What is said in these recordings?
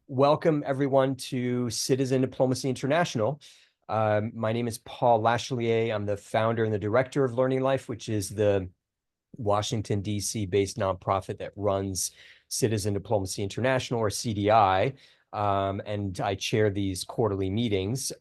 Welcome everyone to Citizen Diplomacy International. My name is Paul Lachelier. I'm the founder and the director of Learning Life, which is the Washington, D.C. based nonprofit that runs Citizen Diplomacy International, or CDI. And I chair these quarterly meetings.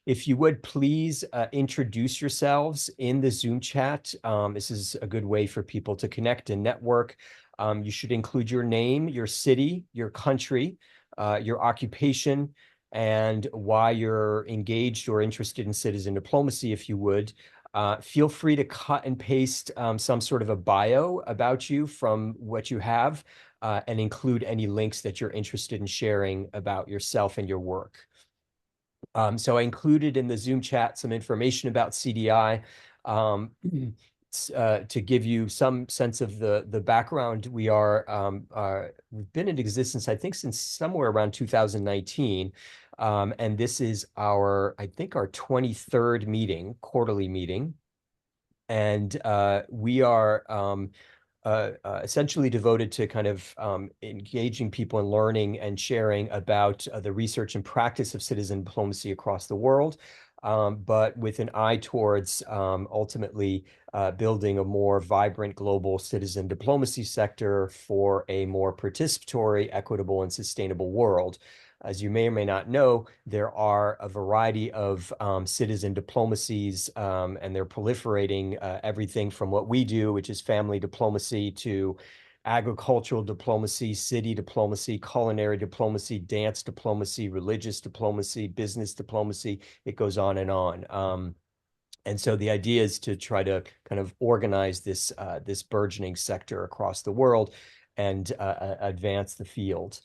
If you would please introduce yourselves in the Zoom chat. This is a good way for people to connect and network. You should include your name, your city, your country, your occupation, and why you're engaged or interested in citizen diplomacy, if you would. Feel free to cut and paste some sort of a bio about you from what you have, and include any links that you're interested in sharing about yourself and your work. So I included in the Zoom chat some information about CDI. To give you some sense of the background, we've been in existence, I think, since somewhere around 2019. And this is I think our 23rd quarterly meeting. And we are essentially devoted to kind of engaging people in learning and sharing about the research and practice of citizen diplomacy across the world, but with an eye towards ultimately building a more vibrant global citizen diplomacy sector for a more participatory, equitable, and sustainable world. As you may or may not know, there are a variety of citizen diplomacies, and they're proliferating, everything from what we do, which is family diplomacy, to agricultural diplomacy, city diplomacy, culinary diplomacy, dance diplomacy, religious diplomacy, business diplomacy. It goes on and on. And so the idea is to try to kind of organize this burgeoning sector across the world and advance the field.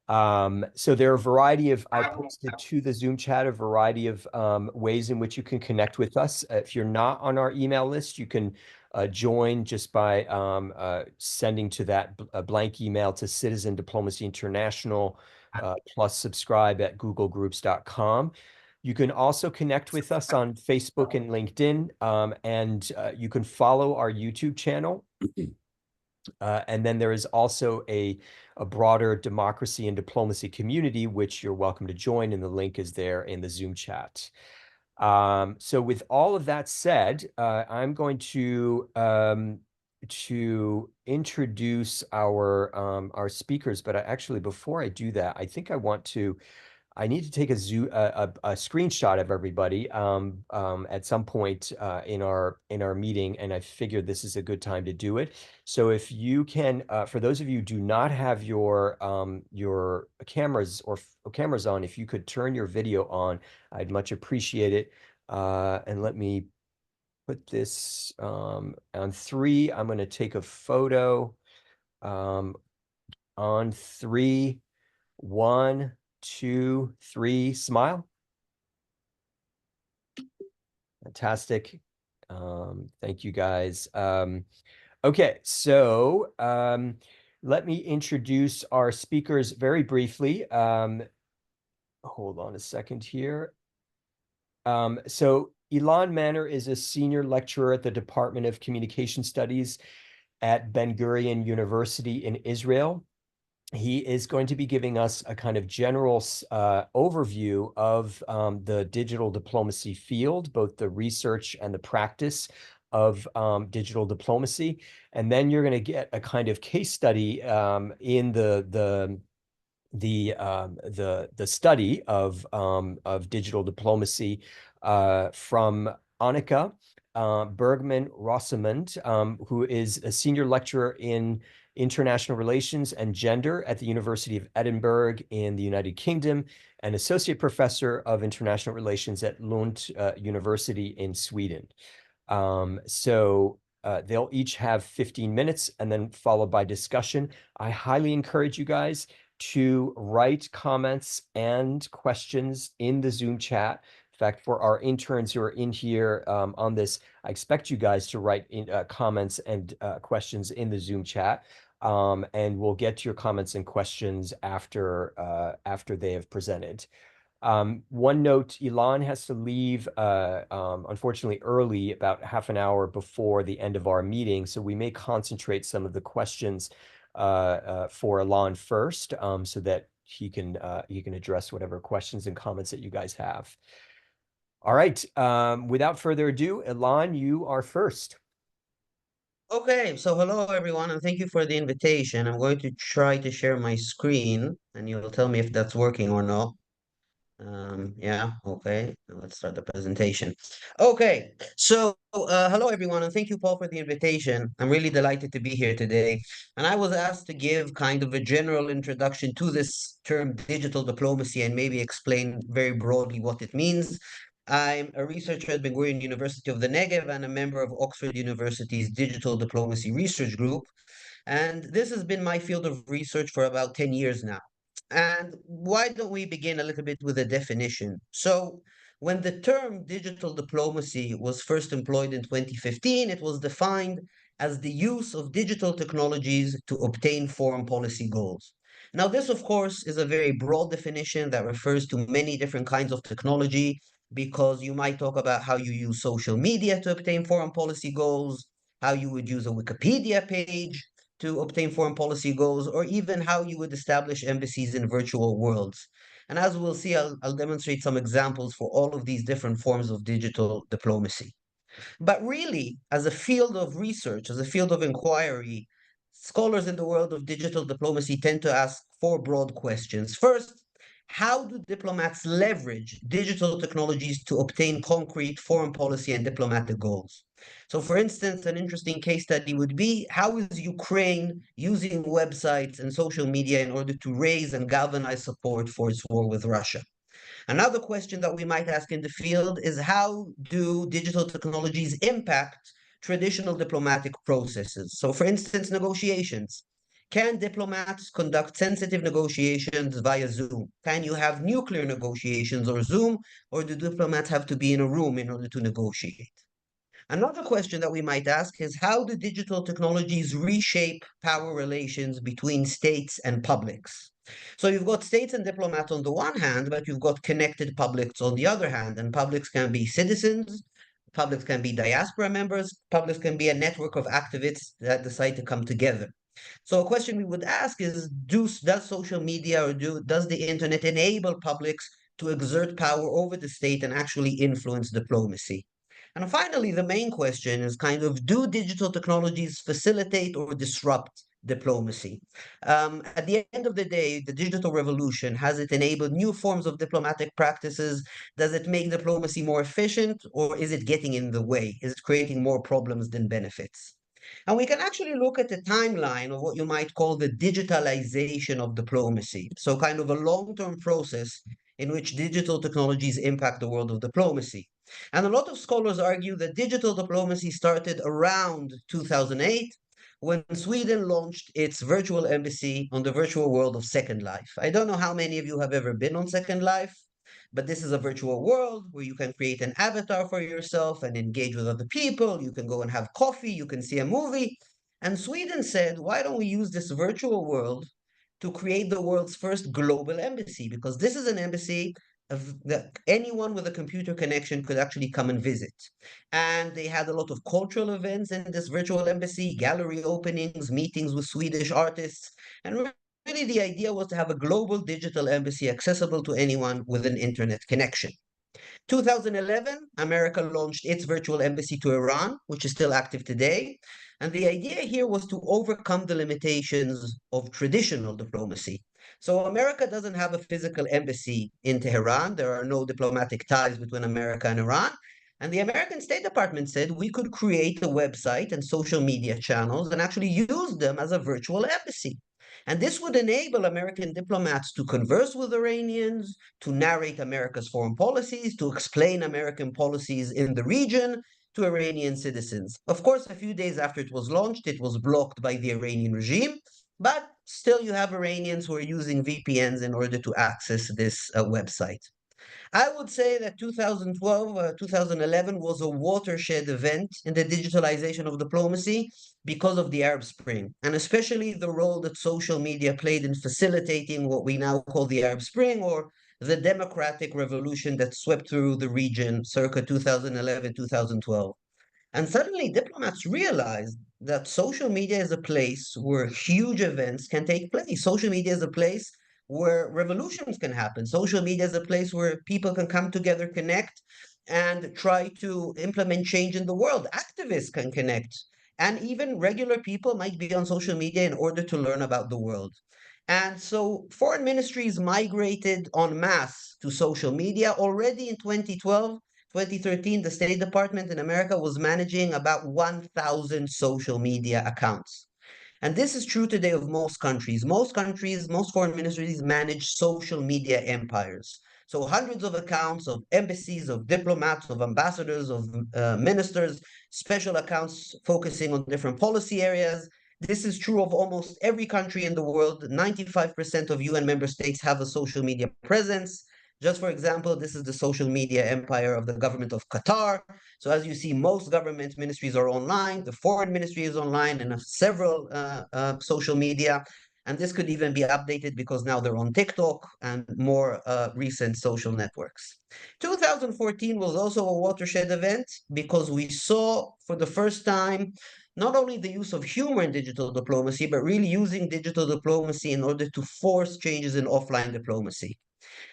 So there are a variety of, I posted to the Zoom chat, a variety of ways in which you can connect with us. If you're not on our email list, you can join just by sending to that blank email to Citizen Diplomacy International plus subscribe at googlegroups.com. You can also connect with us on Facebook and LinkedIn, and you can follow our YouTube channel. And then there is also a broader democracy and diplomacy community, which you're welcome to join, and the link is there in the Zoom chat. So with all of that said, I'm going to introduce our speakers, but actually, before I do that, I think I need to take a screenshot of everybody at some point in our meeting, and I figured this is a good time to do it. So if you can, for those of you who do not have your cameras or cameras on, if you could turn your video on, I'd much appreciate it. And let me put this on 3. I'm going to take a photo on 3. 1, 2, 3, smile. Fantastic. Thank you, guys. Okay, so let me introduce our speakers very briefly. Hold on a second here. So Ilan Manor is a senior lecturer at the Department of Communication Studies at Ben-Gurion University in Israel. He is going to be giving us a kind of general overview of the digital diplomacy field, both the research and the practice of digital diplomacy. And then you're going to get a kind of case study in the study of digital diplomacy from Annika Bergman-Rosamund, who is a senior lecturer in International Relations and Gender at the University of Edinburgh in the United Kingdom, and associate professor of international relations at Lund University in Sweden. So they'll each have 15 minutes and then followed by discussion. I highly encourage you guys to write comments and questions in the Zoom chat. In fact, for our interns who are in here on this, I expect you guys to write in comments and questions in the Zoom chat. And we'll get to your comments and questions after they have presented. One note, Ilan has to leave, unfortunately, early, about half an hour before the end of our meeting. So we may concentrate some of the questions for Ilan first, so that he can address whatever questions and comments that you guys have. All right. Without further ado, Elan, you are first. Okay, so hello everyone, and thank you for the invitation. I'm going to try to share my screen, and you'll tell me if that's working or not. Yeah, okay. Now let's start the presentation. Okay, so hello everyone, and thank you, Paul, for the invitation. I'm really delighted to be here today. And I was asked to give kind of a general introduction to this term digital diplomacy and maybe explain very broadly what it means. I'm a researcher at Ben Gurion University of the Negev and a member of Oxford University's Digital Diplomacy Research Group. And this has been my field of research for about 10 years now. And why don't we begin a little bit with a definition? So, when the term digital diplomacy was first employed in 2015, it was defined as the use of digital technologies to obtain foreign policy goals. Now, this, of course, is a very broad definition that refers to many different kinds of technology because you might talk about how you use social media to obtain foreign policy goals, how you would use a Wikipedia page to obtain foreign policy goals, or even how you would establish embassies in virtual worlds. And as we'll see, I'll demonstrate some examples for all of these different forms of digital diplomacy. But really, as a field of research, as a field of inquiry, scholars in the world of digital diplomacy tend to ask four broad questions. First, how do diplomats leverage digital technologies to obtain concrete foreign policy and diplomatic goals? So, for instance, an interesting case study would be how is Ukraine using websites and social media in order to raise and galvanize support for its war with Russia? Another question that we might ask in the field is how do digital technologies impact traditional diplomatic processes? So, for instance, negotiations. Can diplomats conduct sensitive negotiations via Zoom? Can you have nuclear negotiations or Zoom, or do diplomats have to be in a room in order to negotiate? Another question that we might ask is how do digital technologies reshape power relations between states and publics? So you've got states and diplomats on the one hand, but you've got connected publics on the other hand. And publics can be citizens, publics can be diaspora members, publics can be a network of activists that decide to come together. So a question we would ask is, does social media or does the internet enable publics to exert power over the state and actually influence diplomacy? And finally, the main question is kind of, do digital technologies facilitate or disrupt diplomacy? At the end of the day, the digital revolution, has it enabled new forms of diplomatic practices? Does it make diplomacy more efficient, or is it getting in the way? Is it creating more problems than benefits? And we can actually look at the timeline of what you might call the digitalization of diplomacy. So, kind of a long term process in which digital technologies impact the world of diplomacy. And a lot of scholars argue that digital diplomacy started around 2008 when Sweden launched its virtual embassy on the virtual world of Second Life. I don't know how many of you have ever been on Second Life, but this is a virtual world where you can create an avatar for yourself and engage with other people. You can go and have coffee, you can see a movie. And Sweden said, why don't we use this virtual world to create the world's first global embassy? Because this is an embassy that anyone with a computer connection could actually come and visit. And they had a lot of cultural events in this virtual embassy, gallery openings, meetings with Swedish artists. And really, the idea was to have a global digital embassy accessible to anyone with an internet connection. 2011, America launched its virtual embassy to Iran, which is still active today. And the idea here was to overcome the limitations of traditional diplomacy. So, America doesn't have a physical embassy in Tehran. There are no diplomatic ties between America and Iran. And the American State Department said we could create a website and social media channels and actually use them as a virtual embassy. And this would enable American diplomats to converse with Iranians, to narrate America's foreign policies, to explain American policies in the region to Iranian citizens. Of course, a few days after it was launched, it was blocked by the Iranian regime, but still you have Iranians who are using VPNs in order to access this website. I would say that 2012, 2011 was a watershed event in the digitalization of diplomacy because of the Arab Spring, and especially the role that social media played in facilitating what we now call the Arab Spring or the democratic revolution that swept through the region circa 2011, 2012. And suddenly diplomats realized that social media is a place where huge events can take place. Social media is a place where revolutions can happen. Social media is a place where people can come together, connect, and try to implement change in the world. Activists can connect, and even regular people might be on social media in order to learn about the world. And so foreign ministries migrated en masse to social media. Already in 2012, 2013, the State Department in America was managing about 1,000 social media accounts. And this is true today of most countries. Most countries, most foreign ministries manage social media empires. So hundreds of accounts of embassies, of diplomats, of ambassadors, of ministers, special accounts focusing on different policy areas. This is true of almost every country in the world. 95% of UN member states have a social media presence. Just for example, this is the social media empire of the government of Qatar. So as you see, most government ministries are online. The foreign ministry is online and several social media. And this could even be updated because now they're on TikTok and more recent social networks. 2014 was also a watershed event because we saw for the first time not only the use of humor in digital diplomacy, but really using digital diplomacy in order to force changes in offline diplomacy.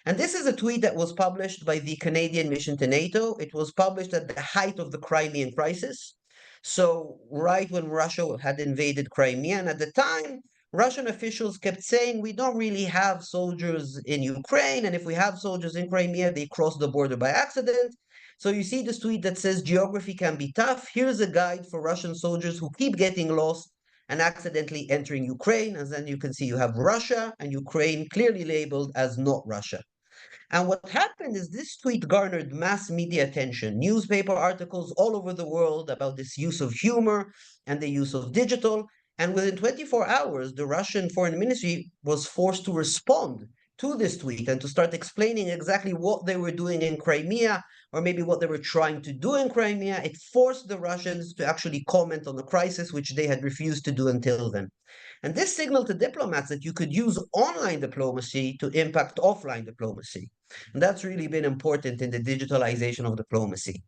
And this is a tweet that was published by the Canadian mission to NATO. It was published at the height of the Crimean crisis. So, right when Russia had invaded Crimea, and at the time, Russian officials kept saying, we don't really have soldiers in Ukraine. And if we have soldiers in Crimea, they cross the border by accident. So, you see this tweet that says, geography can be tough. Here's a guide for Russian soldiers who keep getting lost and accidentally entering Ukraine. And then you can see you have Russia and Ukraine clearly labeled as not Russia. And what happened is this tweet garnered mass media attention, newspaper articles all over the world about this use of humor and the use of digital. And within 24 hours, the Russian foreign ministry was forced to respond to this tweet and to start explaining exactly what they were doing in Crimea, or maybe what they were trying to do in Crimea. It forced the Russians to actually comment on the crisis, which they had refused to do until then. And this signaled to diplomats that you could use online diplomacy to impact offline diplomacy. And that's really been important in the digitalization of diplomacy.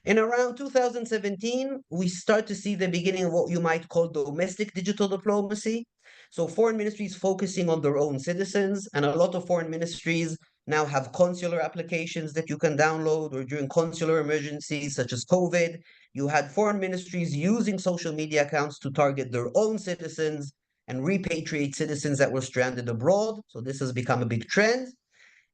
In around 2017, we start to see the beginning of what you might call domestic digital diplomacy. So, foreign ministries focusing on their own citizens, and a lot of foreign ministries now have consular applications that you can download, or during consular emergencies such as COVID, you had foreign ministries using social media accounts to target their own citizens and repatriate citizens that were stranded abroad. So, this has become a big trend.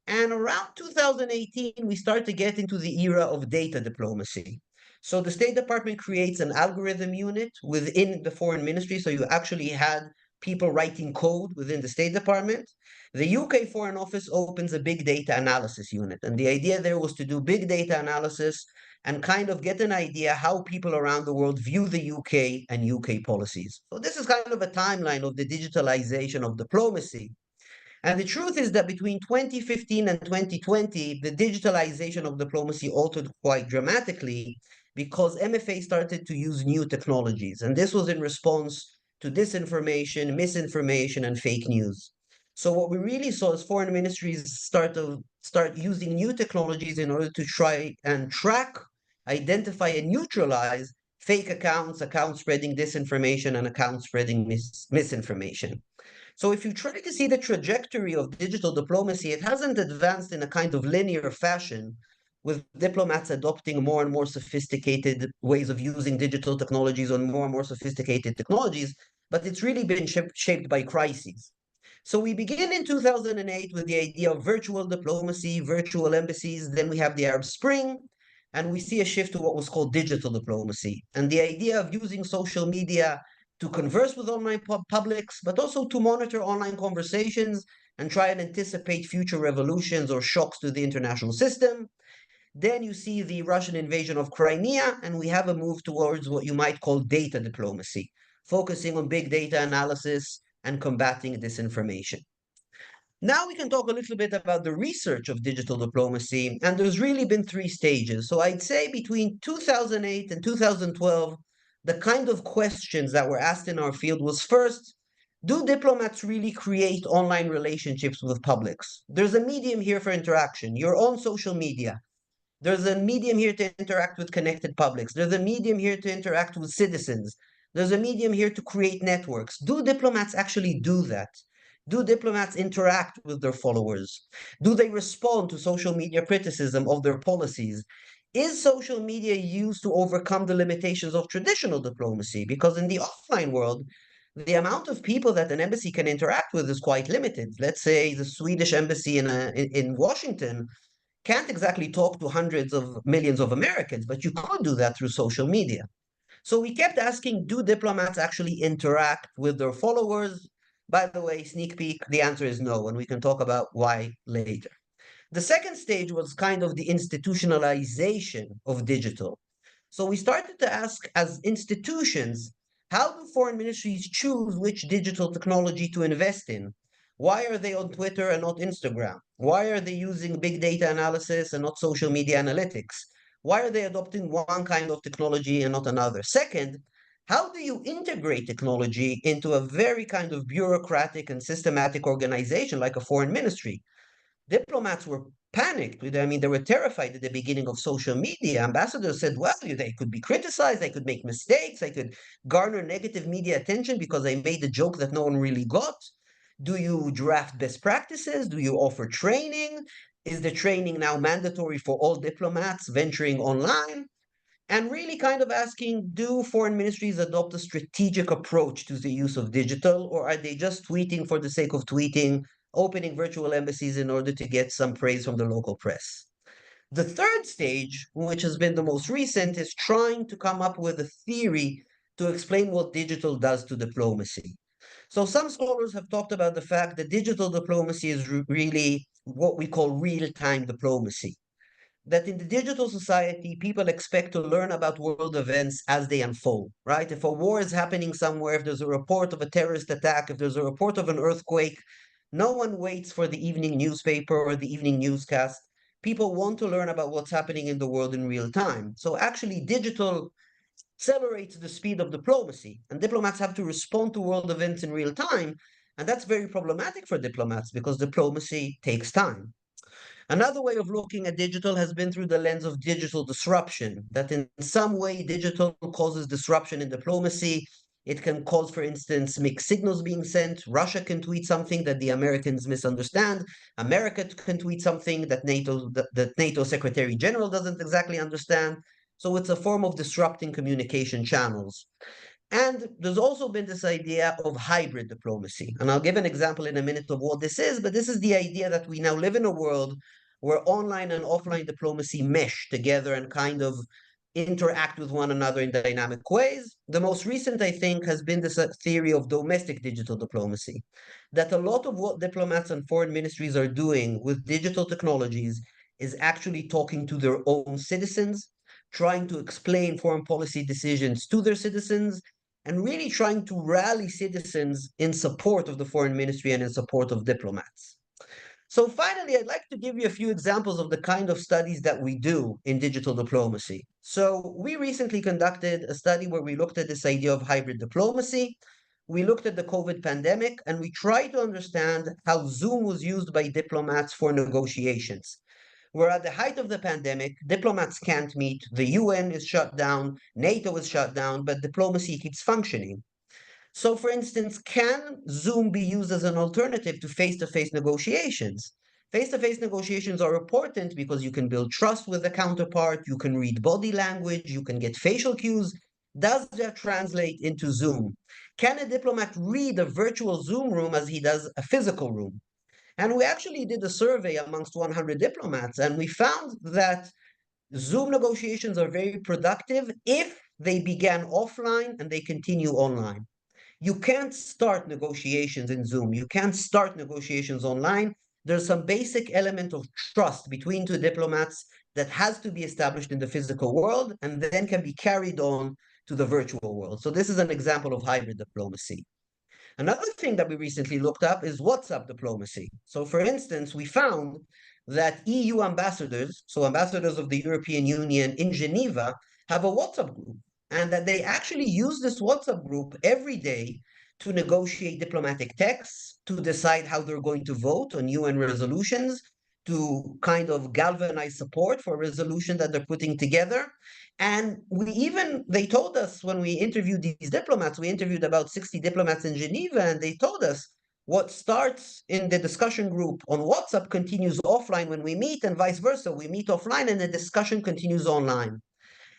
And around 2018, we start to get into the era of data diplomacy. So the State Department creates an algorithm unit within the foreign ministry. So you actually had people writing code within the State Department. The UK Foreign Office opens a big data analysis unit. And the idea there was to do big data analysis and kind of get an idea how people around the world view the UK and UK policies. So this is kind of a timeline of the digitalization of diplomacy. And the truth is that between 2015 and 2020, the digitalization of diplomacy altered quite dramatically because MFA started to use new technologies. And this was in response to disinformation, misinformation, and fake news. So what we really saw is foreign ministries start using new technologies in order to try and track, identify, and neutralize fake accounts, accounts spreading disinformation, and accounts spreading misinformation. So if you try to see the trajectory of digital diplomacy, it hasn't advanced in a kind of linear fashion, with diplomats adopting more and more sophisticated ways of using digital technologies on more and more sophisticated technologies, but it's really been shaped by crises. So we begin in 2008 with the idea of virtual diplomacy, virtual embassies. Then we have the Arab Spring, and we see a shift to what was called digital diplomacy. And the idea of using social media to converse with online publics, but also to monitor online conversations and try and anticipate future revolutions or shocks to the international system. Then you see the Russian invasion of Crimea, and we have a move towards what you might call data diplomacy, focusing on big data analysis and combating disinformation. Now we can talk a little bit about the research of digital diplomacy, and there's really been three stages. So I'd say between 2008 and 2012, the kind of questions that were asked in our field was first, do diplomats really create online relationships with publics? There's a medium here for interaction, your own social media. There's a medium here to interact with connected publics. There's a medium here to interact with citizens. There's a medium here to create networks. Do diplomats actually do that? Do diplomats interact with their followers? Do they respond to social media criticism of their policies? Is social media used to overcome the limitations of traditional diplomacy? Because in the offline world, the amount of people that an embassy can interact with is quite limited. Let's say the Swedish embassy in Washington can't exactly talk to hundreds of millions of Americans, but you could do that through social media. So we kept asking, do diplomats actually interact with their followers? By the way, sneak peek, the answer is no, and we can talk about why later. The second stage was kind of the institutionalization of digital. So we started to ask, as institutions, how do foreign ministries choose which digital technology to invest in? Why are they on Twitter and not Instagram? Why are they using big data analysis and not social media analytics? Why are they adopting one kind of technology and not another? Second, how do you integrate technology into a very kind of bureaucratic and systematic organization like a foreign ministry? Diplomats were panicked. I mean, they were terrified at the beginning of social media. Ambassadors said, well, they could be criticized, they could make mistakes, they could garner negative media attention because they made a joke that no one really got. Do you draft best practices? Do you offer training? Is the training now mandatory for all diplomats venturing online? And really kind of asking, do foreign ministries adopt a strategic approach to the use of digital, or are they just tweeting for the sake of tweeting, opening virtual embassies in order to get some praise from the local press? The third stage, which has been the most recent, is trying to come up with a theory to explain what digital does to diplomacy. So some scholars have talked about the fact that digital diplomacy is really what we call real-time diplomacy, that in the digital society, people expect to learn about world events as they unfold, right? If a war is happening somewhere, if there's a report of a terrorist attack, if there's a report of an earthquake, no one waits for the evening newspaper or the evening newscast. People want to learn about what's happening in the world in real time. So actually, digital accelerates the speed of diplomacy, and diplomats have to respond to world events in real time. And that's very problematic for diplomats because diplomacy takes time. Another way of looking at digital has been through the lens of digital disruption, that in some way digital causes disruption in diplomacy. It can cause, for instance, mixed signals being sent. Russia can tweet something that the Americans misunderstand. America can tweet something that NATO Secretary General doesn't exactly understand. So it's a form of disrupting communication channels. And there's also been this idea of hybrid diplomacy. And I'll give an example in a minute of what this is, but this is the idea that we now live in a world where online and offline diplomacy mesh together and kind of interact with one another in dynamic ways. The most recent, I think, has been this theory of domestic digital diplomacy, that a lot of what diplomats and foreign ministries are doing with digital technologies is actually talking to their own citizens, trying to explain foreign policy decisions to their citizens, and really trying to rally citizens in support of the foreign ministry and in support of diplomats. So finally, I'd like to give you a few examples of the kind of studies that we do in digital diplomacy. So we recently conducted a study where we looked at this idea of hybrid diplomacy. We looked at the COVID pandemic and we tried to understand how Zoom was used by diplomats for negotiations. Where at the height of the pandemic, diplomats can't meet, the UN is shut down, NATO is shut down, but diplomacy keeps functioning. So, for instance, can Zoom be used as an alternative to face-to-face negotiations? Face-to-face negotiations are important because you can build trust with the counterpart, you can read body language, you can get facial cues. Does that translate into Zoom? Can a diplomat read a virtual Zoom room as he does a physical room? And we actually did a survey amongst 100 diplomats, and we found that Zoom negotiations are very productive if they began offline and they continue online. You can't start negotiations in Zoom. You can't start negotiations online. There's some basic element of trust between two diplomats that has to be established in the physical world and then can be carried on to the virtual world. So this is an example of hybrid diplomacy. Another thing that we recently looked up is WhatsApp diplomacy. So, for instance, we found that EU ambassadors, so ambassadors of the European Union in Geneva, have a WhatsApp group, and that they actually use this WhatsApp group every day to negotiate diplomatic texts, to decide how they're going to vote on UN resolutions, to kind of galvanize support for a resolution that they're putting together. And they told us when we interviewed these diplomats, we interviewed about 60 diplomats in Geneva, and they told us, What starts in the discussion group on WhatsApp continues offline when we meet, and vice versa. We meet offline and the discussion continues online.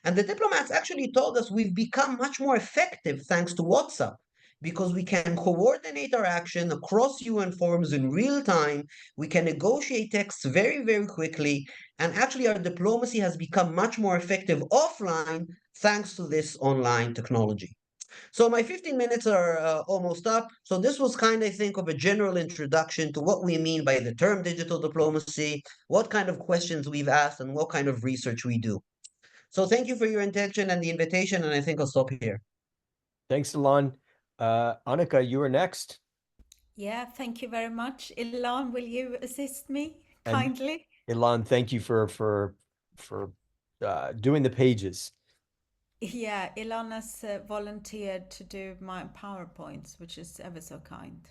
And the diplomats actually told us we've become much more effective thanks to WhatsApp because we can coordinate our action across UN forums in real time. We can negotiate texts very, very quickly. And actually, our diplomacy has become much more effective offline thanks to this online technology. So my 15 minutes are almost up. So this was kind of, I think, of a general introduction to what we mean by the term digital diplomacy, what kind of questions we've asked, and what kind of research we do. So thank you for your attention and the invitation, and I think I'll stop here. Thanks, Alon. Annika, you are next. Yeah, thank you very much. Ilan, will you assist me And kindly? Ilan, thank you for doing the pages. Yeah, Ilan has volunteered to do my PowerPoints, which is ever so kind.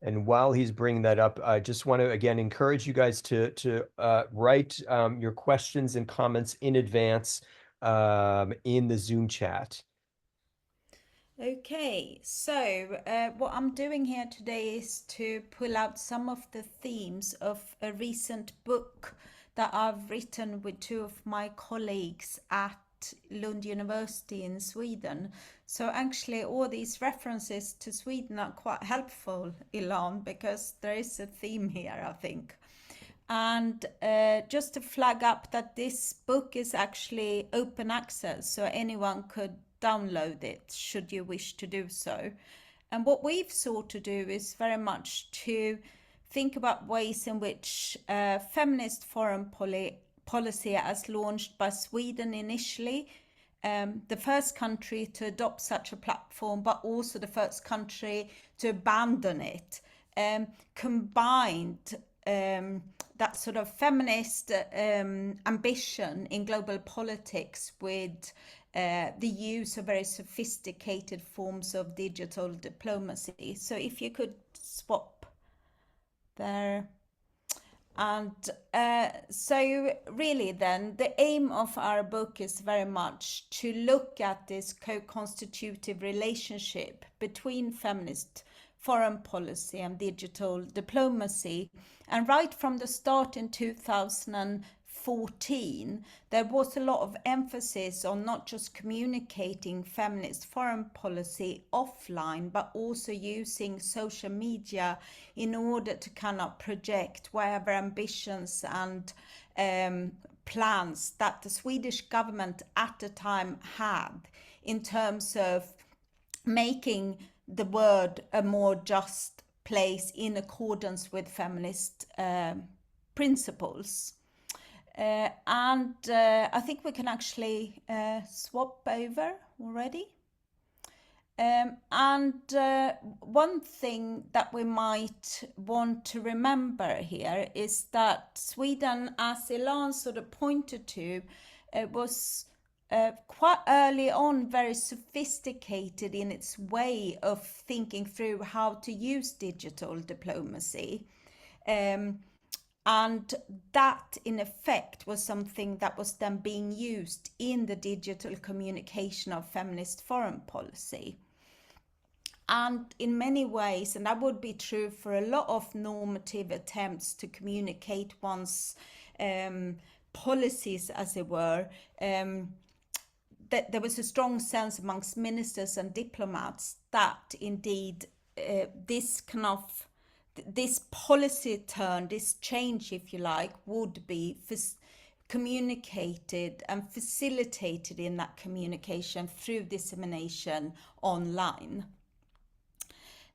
And while he's bringing that up, I just want to again encourage you guys to write your questions and comments in advance in the Zoom chat. Okay, so what I'm doing here today is to pull out some of the themes of a recent book that I've written with two of my colleagues at Lund University in Sweden. So actually all these references to Sweden are quite helpful, Ilan, because there is a theme here, I think. And just to flag up that this book is actually open access, so anyone could download it should you wish to do so. And what we've sought to do is very much to think about ways in which feminist foreign policy, as launched by Sweden initially, the first country to adopt such a platform, but also the first country to abandon it, combined that sort of feminist ambition in global politics with the use of very sophisticated forms of digital diplomacy. So if you could swap there. And so really then the aim of our book is very much to look at this co-constitutive relationship between feminist foreign policy and digital diplomacy. And right from the start in 2014, there was a lot of emphasis on not just communicating feminist foreign policy offline, but also using social media in order to kind of project whatever ambitions and plans that the Swedish government at the time had in terms of making the world a more just place in accordance with feminist principles. And I think we can actually swap over already. And one thing that we might want to remember here is that Sweden, as Ilan sort of pointed to, was quite early on very sophisticated in its way of thinking through how to use digital diplomacy. And that, in effect, was something that was then being used in the digital communication of feminist foreign policy. And in many ways, and that would be true for a lot of normative attempts to communicate one's policies, as it were, that there was a strong sense amongst ministers and diplomats that indeed this kind of this policy turn, this change, if you like, would be communicated and facilitated in that communication through dissemination online,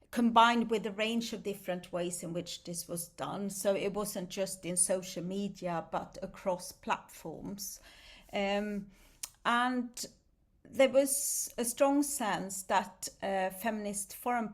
combined with a range of different ways in which this was done. So it wasn't just in social media, but across platforms. And there was a strong sense that feminist foreign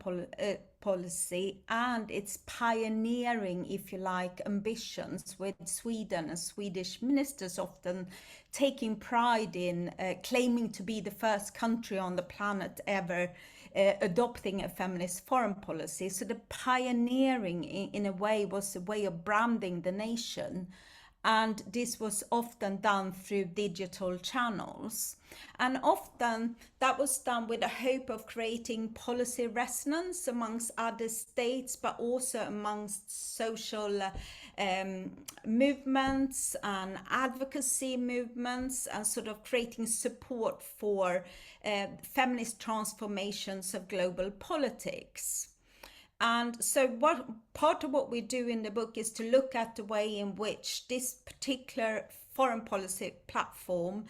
policy and its pioneering, if you like, ambitions, with Sweden and Swedish ministers often taking pride in claiming to be the first country on the planet ever adopting a feminist foreign policy. So the pioneering in a way was a way of branding the nation. and this was often done through digital channels. And often that was done with the hope of creating policy resonance amongst other states, but also amongst social movements and advocacy movements, and sort of creating support for feminist transformations of global politics. And so what part of what we do in the book is to look at the way in which this particular foreign policy platform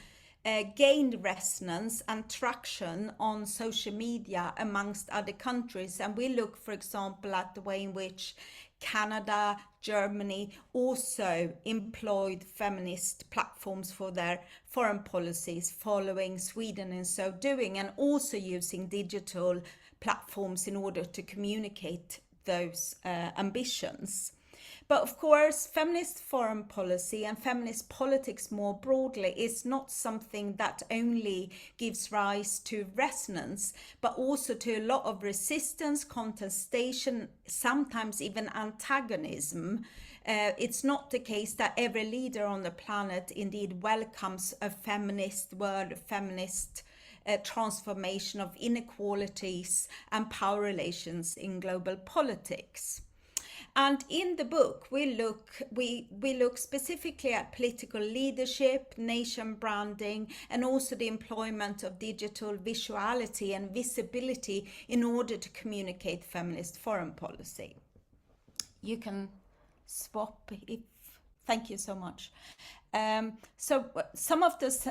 gained resonance and traction on social media amongst other countries. And we look, for example, at the way in which Canada, Germany also employed feminist platforms for their foreign policies, following Sweden in so doing, and also using digital platforms in order to communicate those ambitions. But of course, feminist foreign policy and feminist politics more broadly is not something that only gives rise to resonance, but also to a lot of resistance, contestation, sometimes even antagonism. It's not the case that every leader on the planet indeed welcomes a feminist world, a feminist transformation of inequalities and power relations in global politics. And in the book, we look specifically at political leadership, nation branding, and also the employment of digital visuality and visibility in order to communicate feminist foreign policy. You can swap if. Thank you so much. So some of this,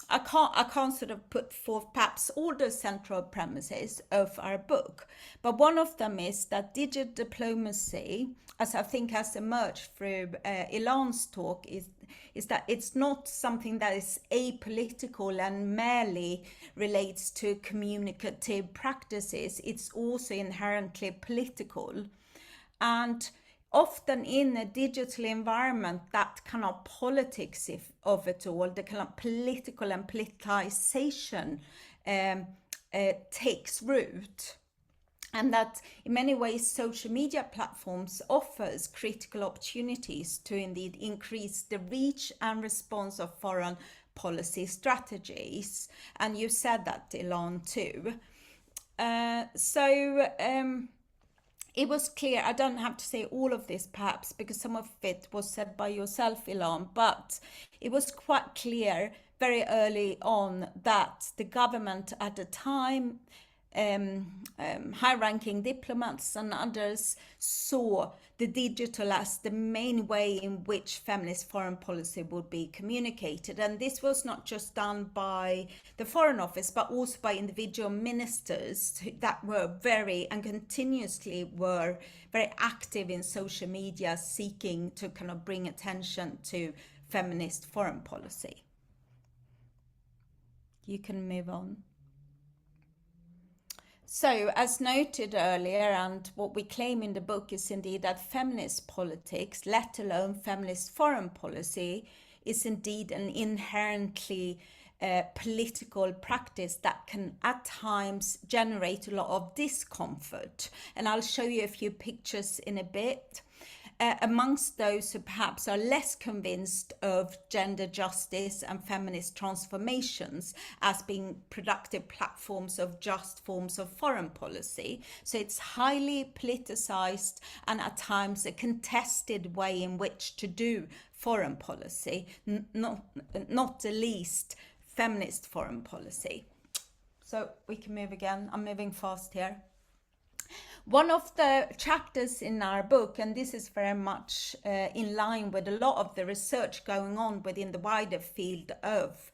I can't sort of put forth perhaps all the central premises of our book, but one of them is that digital diplomacy, as I think has emerged through Ilan's talk, is that it's not something that is apolitical and merely relates to communicative practices. It's also inherently political. And often in a digital environment, that kind of politics of it all, the kind of political and politicization takes root. And that in many ways social media platforms offers critical opportunities to indeed increase the reach and response of foreign policy strategies. And you said that, Ilan, too. It was clear, I don't have to say all of this perhaps, because some of it was said by yourself, Ilan, but it was quite clear very early on that the government at the time, high-ranking diplomats and others, saw the digital as the main way in which feminist foreign policy would be communicated. And this was not just done by the Foreign Office, but also by individual ministers that were very, and continuously were very active in social media, seeking to kind of bring attention to feminist foreign policy. You can move on. So, as noted earlier, and what we claim in the book is indeed that feminist politics, let alone feminist foreign policy, is indeed an inherently political practice that can at times generate a lot of discomfort. And I'll show you a few pictures in a bit. Amongst those who perhaps are less convinced of gender justice and feminist transformations as being productive platforms of just forms of foreign policy. So it's highly politicized and at times a contested way in which to do foreign policy, not the least feminist foreign policy. So we can move again. I'm moving fast here. One of the chapters in our book, and this is very much in line with a lot of the research going on within the wider field of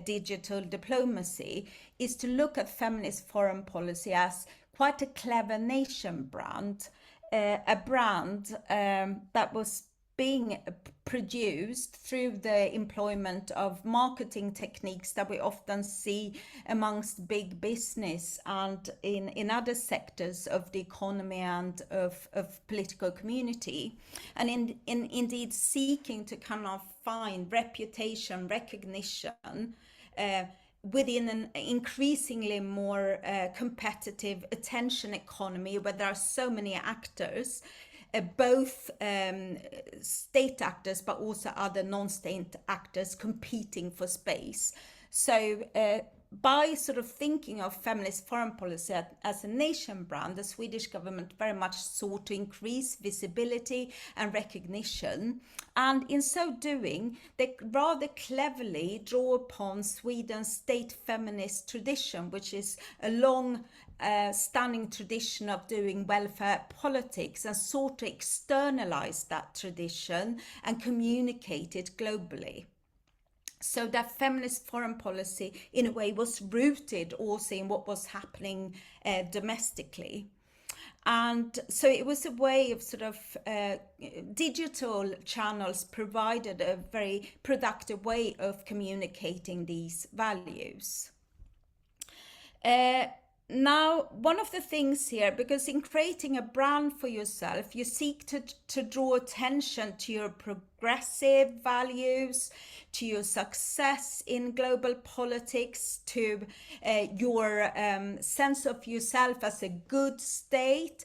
digital diplomacy, is to look at feminist foreign policy as quite a clever nation brand, a brand that was being produced through the employment of marketing techniques that we often see amongst big business and in other sectors of the economy and of political community, and indeed seeking to kind of find reputation, recognition within an increasingly more competitive attention economy where there are so many actors. both state actors but also other non-state actors competing for space. So by sort of thinking of feminist foreign policy as a nation brand, the Swedish government very much sought to increase visibility and recognition. And in so doing, they rather cleverly draw upon Sweden's state feminist tradition, which is a long standing tradition of doing welfare politics, and sought to externalize that tradition and communicate it globally. So that feminist foreign policy in a way was rooted also in what was happening domestically. And so it was a way of sort of digital channels provided a very productive way of communicating these values. Now, one of the things here, because in creating a brand for yourself, you seek to draw attention to your progressive values, to your success in global politics, to your sense of yourself as a good state,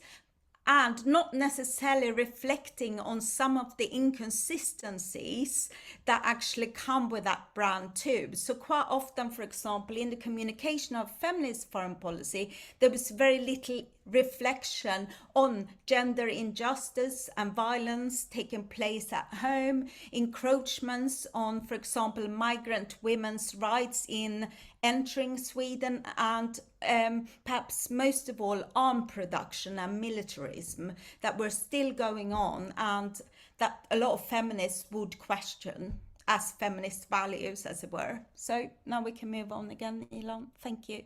and not necessarily reflecting on some of the inconsistencies that actually come with that brand too. So quite often, for example, in the communication of feminist foreign policy, there was very little reflection on gender injustice and violence taking place at home, encroachments on, for example, migrant women's rights in entering Sweden, and perhaps most of all, arm production and militarism that were still going on, and that a lot of feminists would question as feminist values, as it were. So now we can move on again, Elon. Thank you.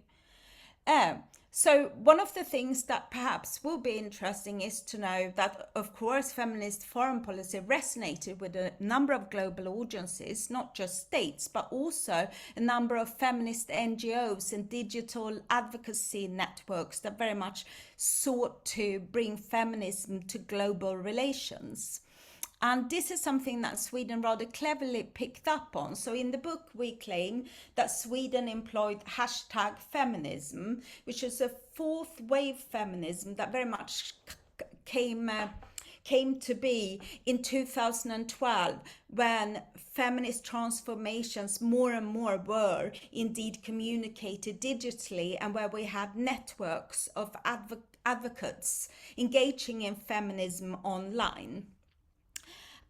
So one of the things that perhaps will be interesting is to know that, of course, feminist foreign policy resonated with a number of global audiences, not just states, but also a number of feminist NGOs and digital advocacy networks that very much sought to bring feminism to global relations. And this is something that Sweden rather cleverly picked up on. So in the book, we claim that Sweden employed hashtag feminism, which is a fourth wave feminism that very much came to be in 2012, when feminist transformations more and more were indeed communicated digitally, and where we had networks of advocates engaging in feminism online.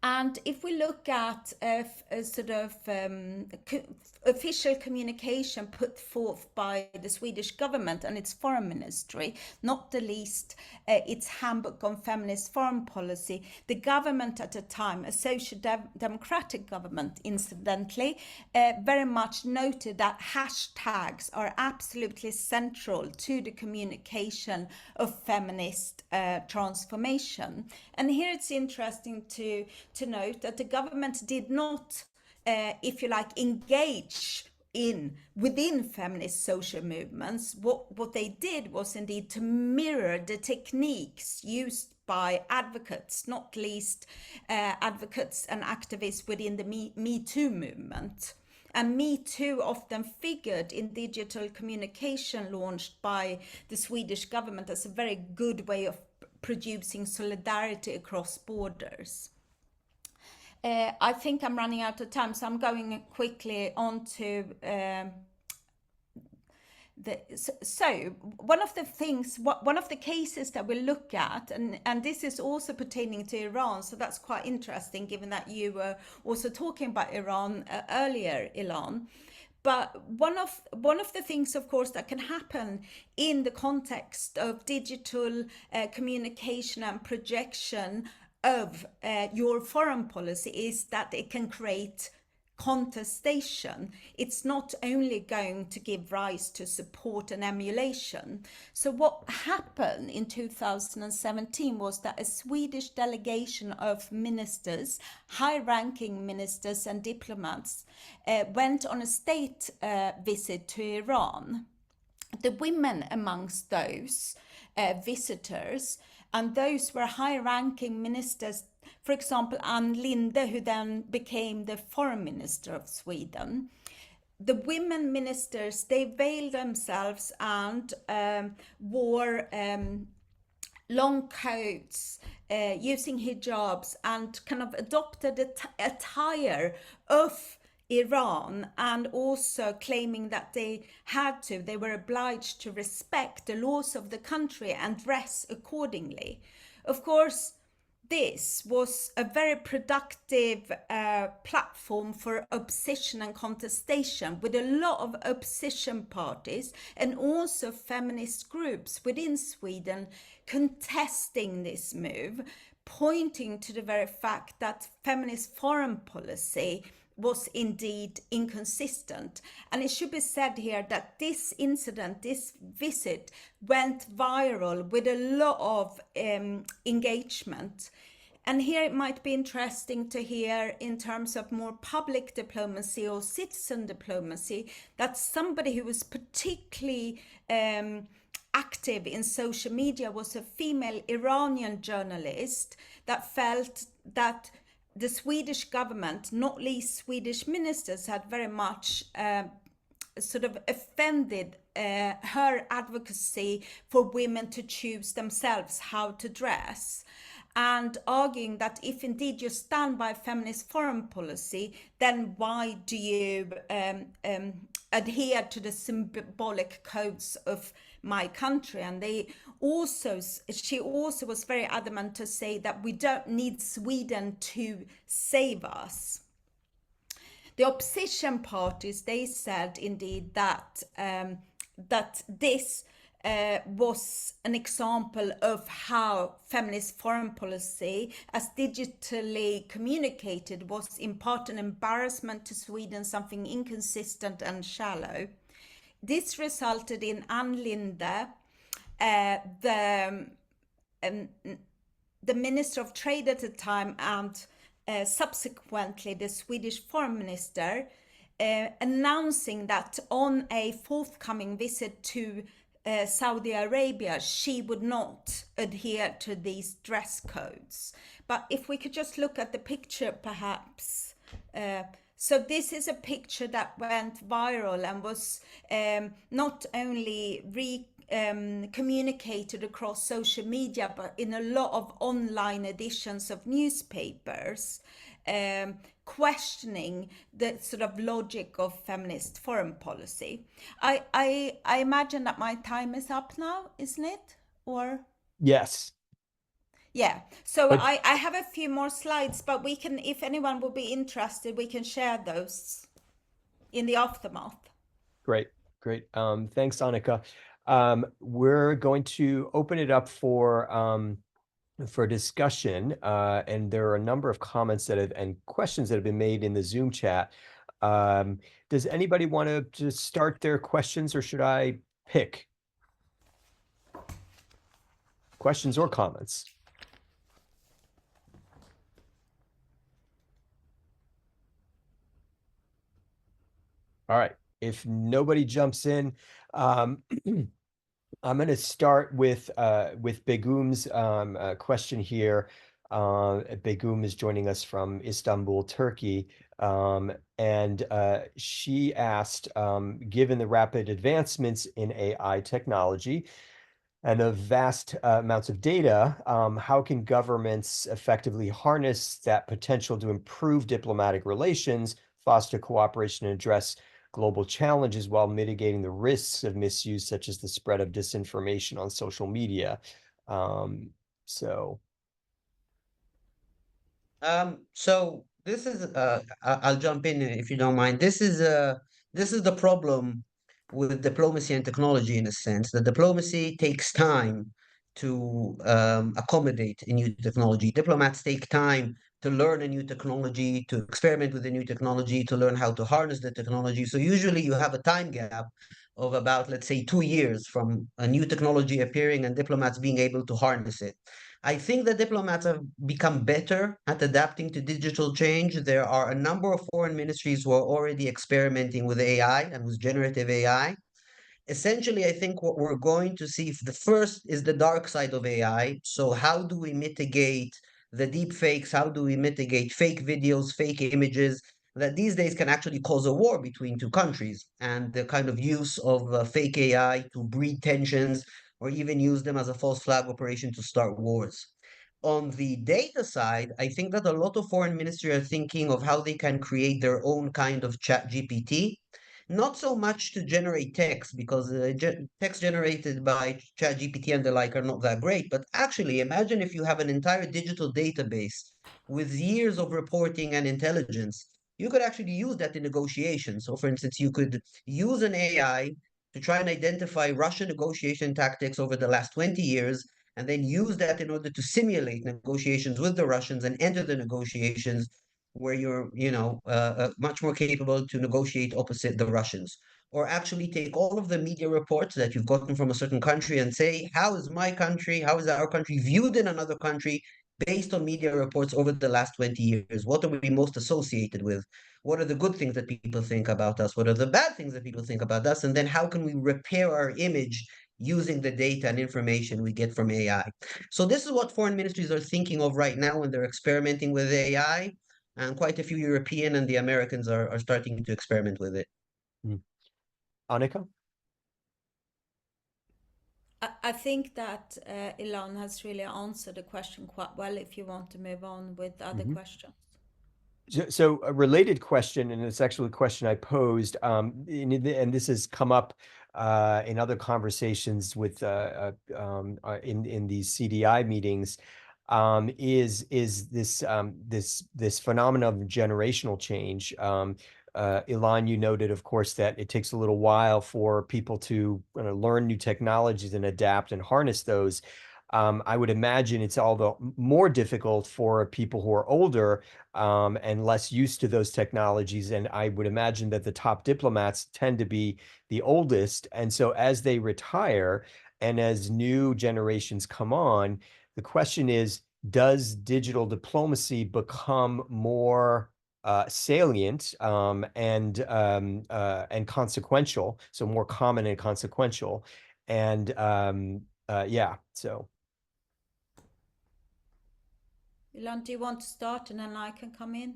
And if we look at a sort of official communication put forth by the Swedish government and its foreign ministry, not the least its handbook on feminist foreign policy, the government at the time, a social democratic government incidentally, very much noted that hashtags are absolutely central to the communication of feminist transformation. And here it's interesting to note that the government did not, if you like, engage within feminist social movements. What they did was indeed to mirror the techniques used by advocates, not least advocates and activists within the Me Too movement. And Me Too often figured in digital communication launched by the Swedish government as a very good way of producing solidarity across borders. I think I'm running out of time, so I'm going quickly on to one of the cases that we look at, and this is also pertaining to Iran, so that's quite interesting given that you were also talking about Iran earlier, Ilan. But one of the things, of course, that can happen in the context of digital communication and projection of your foreign policy is that it can create contestation. It's not only going to give rise to support and emulation. So what happened in 2017 was that a Swedish delegation of ministers, high-ranking ministers and diplomats, went on a state visit to Iran. The women amongst those visitors, and those were high-ranking ministers, for example, Ann Linde, who then became the foreign minister of Sweden. The women ministers, they veiled themselves and wore long coats, using hijabs, and kind of adopted the attire of Iran, and also claiming that they were obliged to respect the laws of the country and dress accordingly. Of course, this was a very productive platform for opposition and contestation, with a lot of opposition parties and also feminist groups within Sweden contesting this move, pointing to the very fact that feminist foreign policy was indeed inconsistent. And it should be said here that this incident, this visit, went viral with a lot of engagement. And here it might be interesting to hear, in terms of more public diplomacy or citizen diplomacy, that somebody who was particularly active in social media was a female Iranian journalist that felt that the Swedish government, not least Swedish ministers, had very much sort of offended her advocacy for women to choose themselves how to dress, and arguing that if indeed you stand by feminist foreign policy, then why do you adhere to the symbolic codes of my country? And she also was very adamant to say that we don't need Sweden to save us. The opposition parties, they said indeed that this was an example of how feminist foreign policy, as digitally communicated, was in part an embarrassment to Sweden, something inconsistent and shallow. This resulted in Ann Linde, the Minister of Trade at the time, and subsequently the Swedish Foreign Minister, announcing that on a forthcoming visit to Saudi Arabia, she would not adhere to these dress codes. But if we could just look at the picture, perhaps. So this is a picture that went viral and was not only communicated across social media, but in a lot of online editions of newspapers, questioning the sort of logic of feminist foreign policy. I imagine that my time is up now, isn't it? Or Yes. yeah. So But I have a few more slides, but we can, if anyone will be interested, we can share those in the aftermath. great, great. Thanks, Annika. We're going to open it up for discussion, and there are a number of comments and questions that have been made in the Zoom chat. Does anybody want to just start their questions, or should I pick questions or comments? All right, if nobody jumps in, I'm going to start with Begum's question here. Begum is joining us from Istanbul, Turkey, and she asked, given the rapid advancements in AI technology and the vast amounts of data, how can governments effectively harness that potential to improve diplomatic relations, foster cooperation, and address global challenges while mitigating the risks of misuse, such as the spread of disinformation on social media? So So this is I'll jump in if you don't mind. This is the problem with diplomacy and technology, in a sense. The diplomacy takes time to accommodate a new technology. Diplomats take time to learn a new technology, to experiment with a new technology, to learn how to harness the technology. So usually you have a time gap of about, let's say, 2 years from a new technology appearing and diplomats being able to harness it. I think that diplomats have become better at adapting to digital change. There are a number of foreign ministries who are already experimenting with AI and with generative AI. Essentially, I think what we're going to see, the first is the dark side of AI. So, how do we mitigate the deep fakes? How do we mitigate fake videos, fake images that these days can actually cause a war between two countries? And the kind of use of fake AI to breed tensions or even use them as a false flag operation to start wars. On the data side, I think that a lot of foreign ministries are thinking of how they can create their own kind of chat GPT, not so much to generate text, because text generated by chat GPT and the like are not that great, but actually imagine if you have an entire digital database with years of reporting and intelligence. You could actually use that in negotiations. So for instance, you could use an AI to try and identify Russian negotiation tactics over the last 20 years, and then use that in order to simulate negotiations with the Russians and enter the negotiations where you're, much more capable to negotiate opposite the Russians. Or actually take all of the media reports that you've gotten from a certain country and say, how is my country, how is our country viewed in another country based on media reports over the last 20 years? What are we most associated with? What are the good things that people think about us? What are the bad things that people think about us? And then how can we repair our image using the data and information we get from AI? So this is what foreign ministries are thinking of right now when they're experimenting with AI. And quite a few European and the Americans are starting to experiment with it. Mm. Annika? I think that Ilan has really answered the question quite well if you want to move on with other Mhm. questions. So a related question, and it's actually a question I posed, and this has come up in other conversations with in these CDI meetings, is this phenomenon of generational change. Ilan, you noted, of course, that it takes a little while for people to learn new technologies and adapt and harness those. I would imagine it's all the more difficult for people who are older and less used to those technologies. And I would imagine that the top diplomats tend to be the oldest. And so as they retire and as new generations come on, the question is, does digital diplomacy become more salient and consequential, so more common and consequential? And yeah, so. Ilan, do you want to start and then I can come in?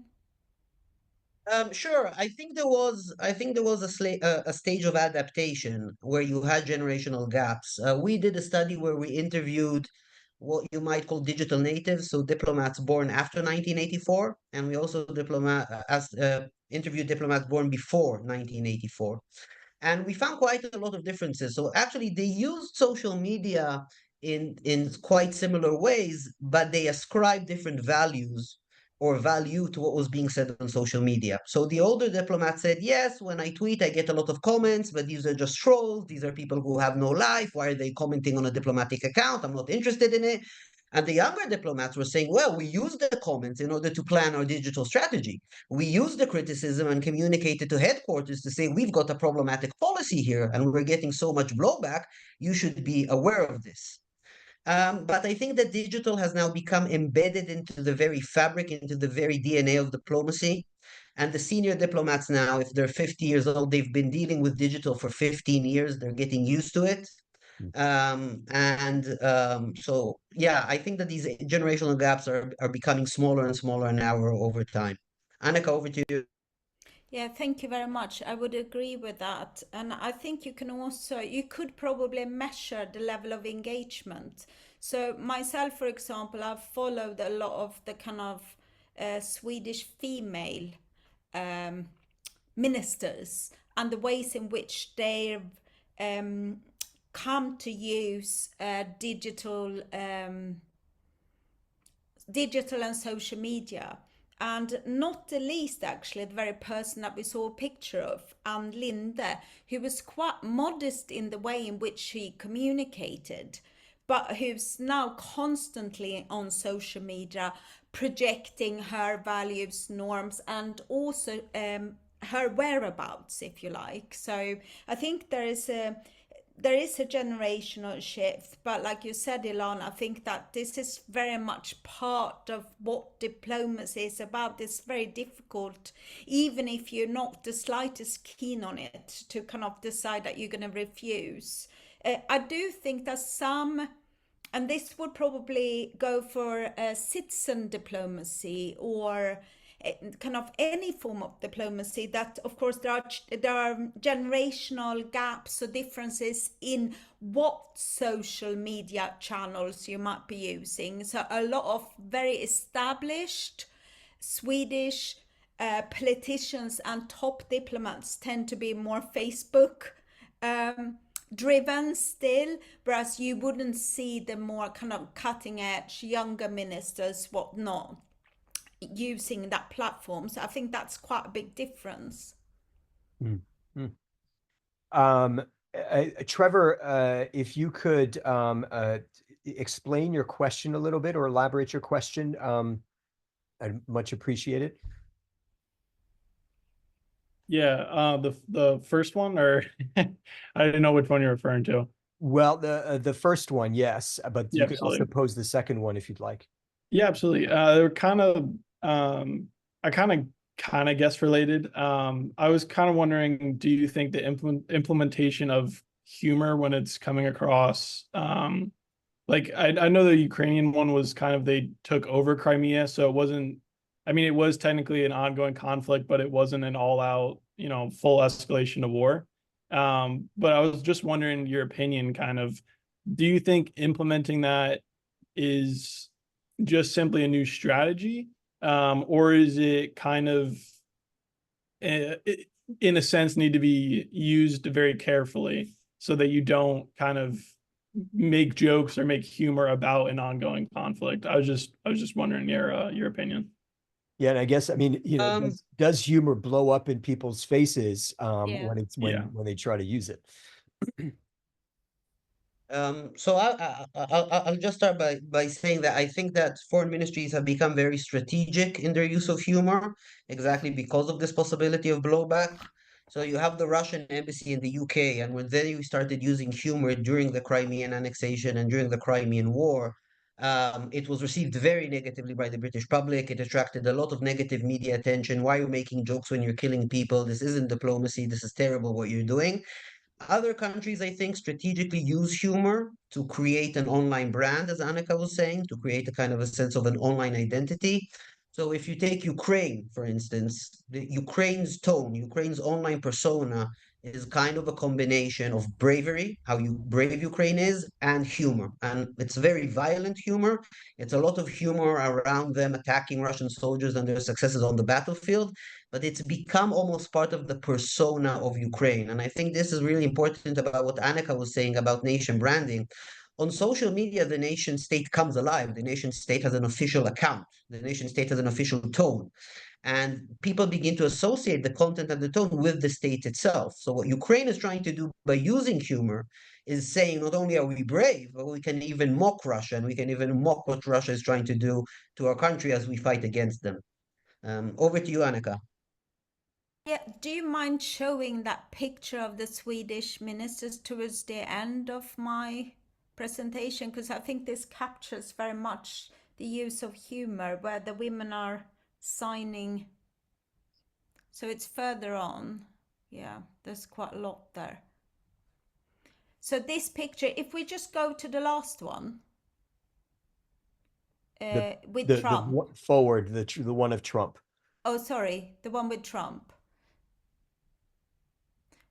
Sure. I think there was a stage of adaptation where you had generational gaps. We did a study where we interviewed what you might call digital natives, so diplomats born after 1984, and we also interviewed diplomats born before 1984. And we found quite a lot of differences. So actually, they used social media in quite similar ways, but they ascribe different values or value to what was being said on social media. So the older diplomat said, yes, when I tweet, I get a lot of comments, but these are just trolls. These are people who have no life. Why are they commenting on a diplomatic account? I'm not interested in it. And the younger diplomats were saying, well, we use the comments in order to plan our digital strategy. We use the criticism and communicate it to headquarters to say, we've got a problematic policy here and we're getting so much blowback. You should be aware of this. But I think that digital has now become embedded into the very fabric, into the very DNA of diplomacy. And the senior diplomats now, if they're 50 years old, they've been dealing with digital for 15 years. They're getting used to it. So, yeah, I think that these generational gaps are becoming smaller and smaller now over time. Annika, over to you. Yeah, thank you very much. I would agree with that. And I think you can also, you could probably measure the level of engagement. So, myself, for example, I've followed a lot of the kind of Swedish female um, ministers and the ways in which they've um, come to use digital and social media. And not the least, actually, the very person that we saw a picture of, Anne Linde, who was quite modest in the way in which she communicated, but who's now constantly on social media projecting her values, norms, and also her whereabouts, if you like. So I think there is a generational shift, but like you said, Ilan, I think that this is very much part of what diplomacy is about. It's very difficult, even if you're not the slightest keen on it, to kind of decide that you're going to refuse. I do think that some, and this would probably go for citizen diplomacy or kind of any form of diplomacy, that of course there are generational gaps or differences in what social media channels you might be using. So a lot of very established Swedish politicians and top diplomats tend to be more Facebook um, driven still, whereas you wouldn't see the more kind of cutting edge younger ministers, whatnot, using that platform. So I think that's quite a big difference. Mm, mm. Um, Trevor, if you could explain your question a little bit or elaborate your question, I'd much appreciate it. Yeah, the first one, or I didn't know which one you're referring to. Well, the first one, yes, but Yeah, you could also absolutely. pose the second one if you'd like. Yeah, absolutely. They're kind of I kind of guess related. I was kind of wondering, do you think the implementation of humor when it's coming across, like I know the Ukrainian one was kind of, they took over Crimea, so it wasn't, I mean, it was technically an ongoing conflict, but it wasn't an all out, full escalation of war. But I was just wondering your opinion, kind of, do you think implementing that is just simply a new strategy, or is it kind of, in a sense, need to be used very carefully so that you don't kind of make jokes or make humor about an ongoing conflict? I was just wondering your opinion. Yeah, and I guess I mean, Um, does humor blow up in people's faces Yeah. when it's Yeah. when they try to use it? so I'll just start by saying that I think that foreign ministries have become very strategic in their use of humor, exactly because of this possibility of blowback. So you have the Russian embassy in the UK, and when they started using humor during the Crimean annexation and during the Crimean War, it was received very negatively by the British public. It attracted a lot of negative media attention. Why are you making jokes when you're killing people? This isn't diplomacy. This is terrible what you're doing. Other countries, I think, strategically use humor to create an online brand, as Annika was saying, to create a kind of a sense of an online identity. So if you take Ukraine, for instance, the Ukraine's tone, Ukraine's online persona is kind of a combination of bravery, how you brave Ukraine is, and humor. And it's very violent humor. It's a lot of humor around them attacking Russian soldiers and their successes on the battlefield, but it's become almost part of the persona of Ukraine. And I think this is really important about what Annika was saying about nation branding. On social media, the nation state comes alive. The nation state has an official account. The nation state has an official tone. And people begin to associate the content and the tone with the state itself. So, what Ukraine is trying to do by using humor is saying not only are we brave, but we can even mock Russia and we can even mock what Russia is trying to do to our country as we fight against them. Over to you, Annika. Yeah, do you mind showing that picture of the Swedish ministers towards the end of my presentation? Because I think this captures very much the use of humor where the women are signing. So it's further on. Yeah, there's quite a lot there. So this picture, if we just go to the last one, The with Trump. forward, the one of Trump. Oh, sorry, the one with Trump.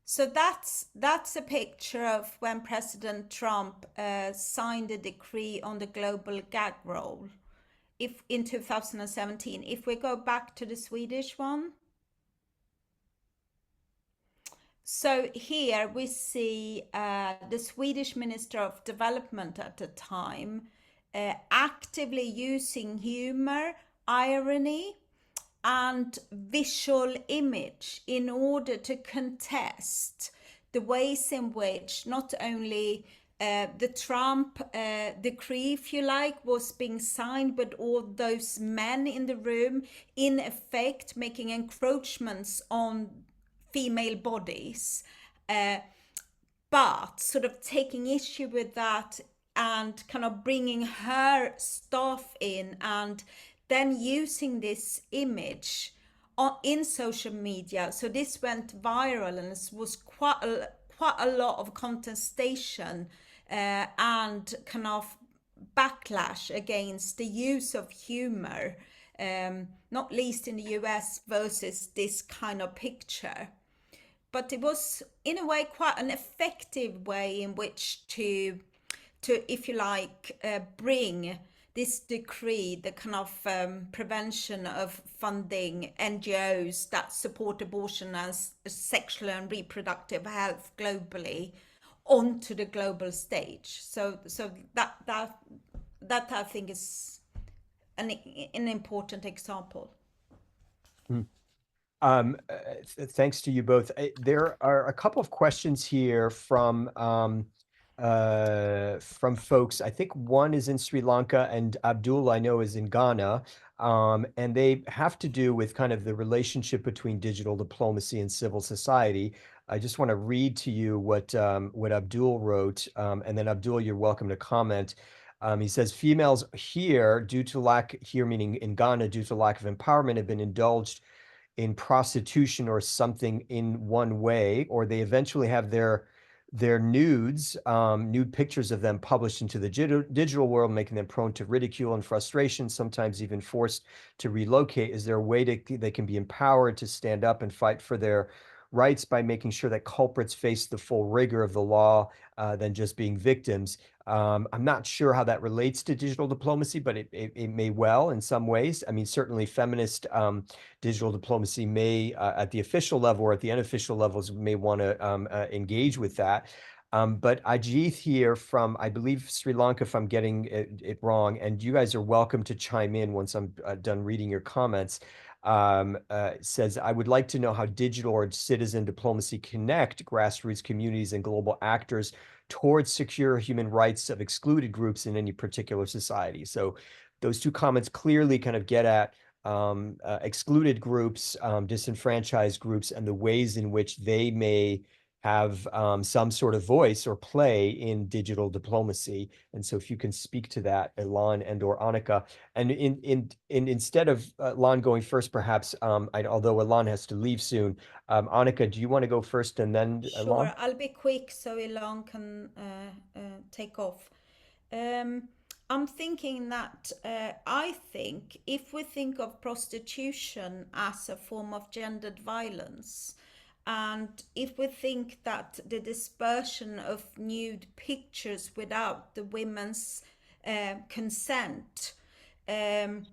So that's a picture of when President Trump signed a decree on the global gag rule, if in 2017. If we go back to the Swedish one, so here we see the Swedish Minister of Development at the time actively using humor, irony, and visual image in order to contest the ways in which not only the Trump decree, if you like, was being signed, but all those men in the room, in effect, making encroachments on female bodies. But sort of taking issue with that and kind of bringing her staff in and then using this image in social media. So this went viral and it was quite a lot of contestation and kind of backlash against the use of humor not least in the US, versus this kind of picture. But it was, in a way, quite an effective way in which to, if you like, bring this decree, the kind of prevention of funding NGOs that support abortion as sexual and reproductive health globally, onto the global stage. So that I think is an important example. Thanks to you both. There are a couple of questions here from folks. I think one is in Sri Lanka and Abdul, I know, is in Ghana. And they have to do with kind of the relationship between digital diplomacy and civil society. I just want to read to you what Abdul wrote, and then Abdul, you're welcome to comment. He says, females here, due to lack, here meaning in Ghana, due to lack of empowerment, have been indulged in prostitution or something in one way, or they eventually have their nudes, nude pictures of them published into the digital world, making them prone to ridicule and frustration, sometimes even forced to relocate. Is there a way they can be empowered to stand up and fight for their rights by making sure that culprits face the full rigor of the law than just being victims? I'm not sure how that relates to digital diplomacy, but it may well in some ways. I mean, certainly feminist digital diplomacy may, at the official level or at the unofficial levels, may want to engage with that. But Ajit here from, I believe, Sri Lanka, if I'm getting it wrong, and you guys are welcome to chime in once I'm done reading your comments, says, I would like to know how digital or citizen diplomacy connect grassroots communities and global actors towards secure human rights of excluded groups in any particular society. So those two comments clearly kind of get at excluded groups, disenfranchised groups, and the ways in which they may have some sort of voice or play in digital diplomacy. And so if you can speak to that, Elan and or Annika. And instead of Elan going first, perhaps, although Elan has to leave soon, Annika, do you want to go first and then Sure, Elan? I'll be quick so Elon can take off. Um, I'm thinking that I think if we think of prostitution as a form of gendered violence, and if we think that the dispersion of nude pictures without the women's consent, um,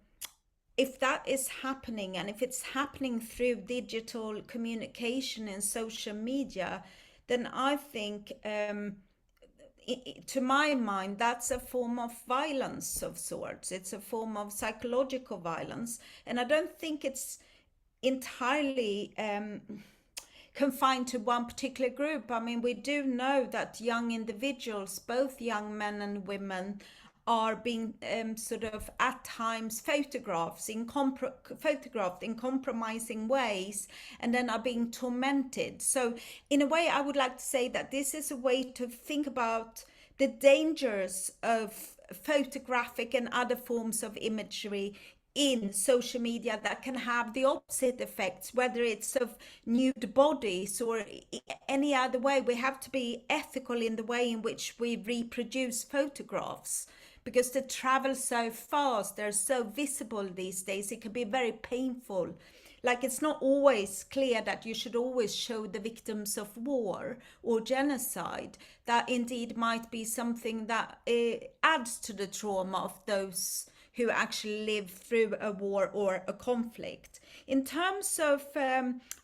if that is happening, and if it's happening through digital communication and social media, then I think, to my mind, that's a form of violence of sorts. It's a form of psychological violence. And I don't think it's entirely confined to one particular group. I mean, we do know that young individuals, both young men and women, are being sort of at times photographed in compromising ways, and then are being tormented. So in a way, I would like to say that this is a way to think about the dangers of photographic and other forms of imagery in social media that can have the opposite effects, whether it's of nude bodies or any other way. We have to be ethical in the way in which we reproduce photographs, because they travel so fast, they're so visible these days, it can be very painful. Like, it's not always clear that you should always show the victims of war or genocide. That indeed might be something that adds to the trauma of those who actually live through a war or a conflict. In terms of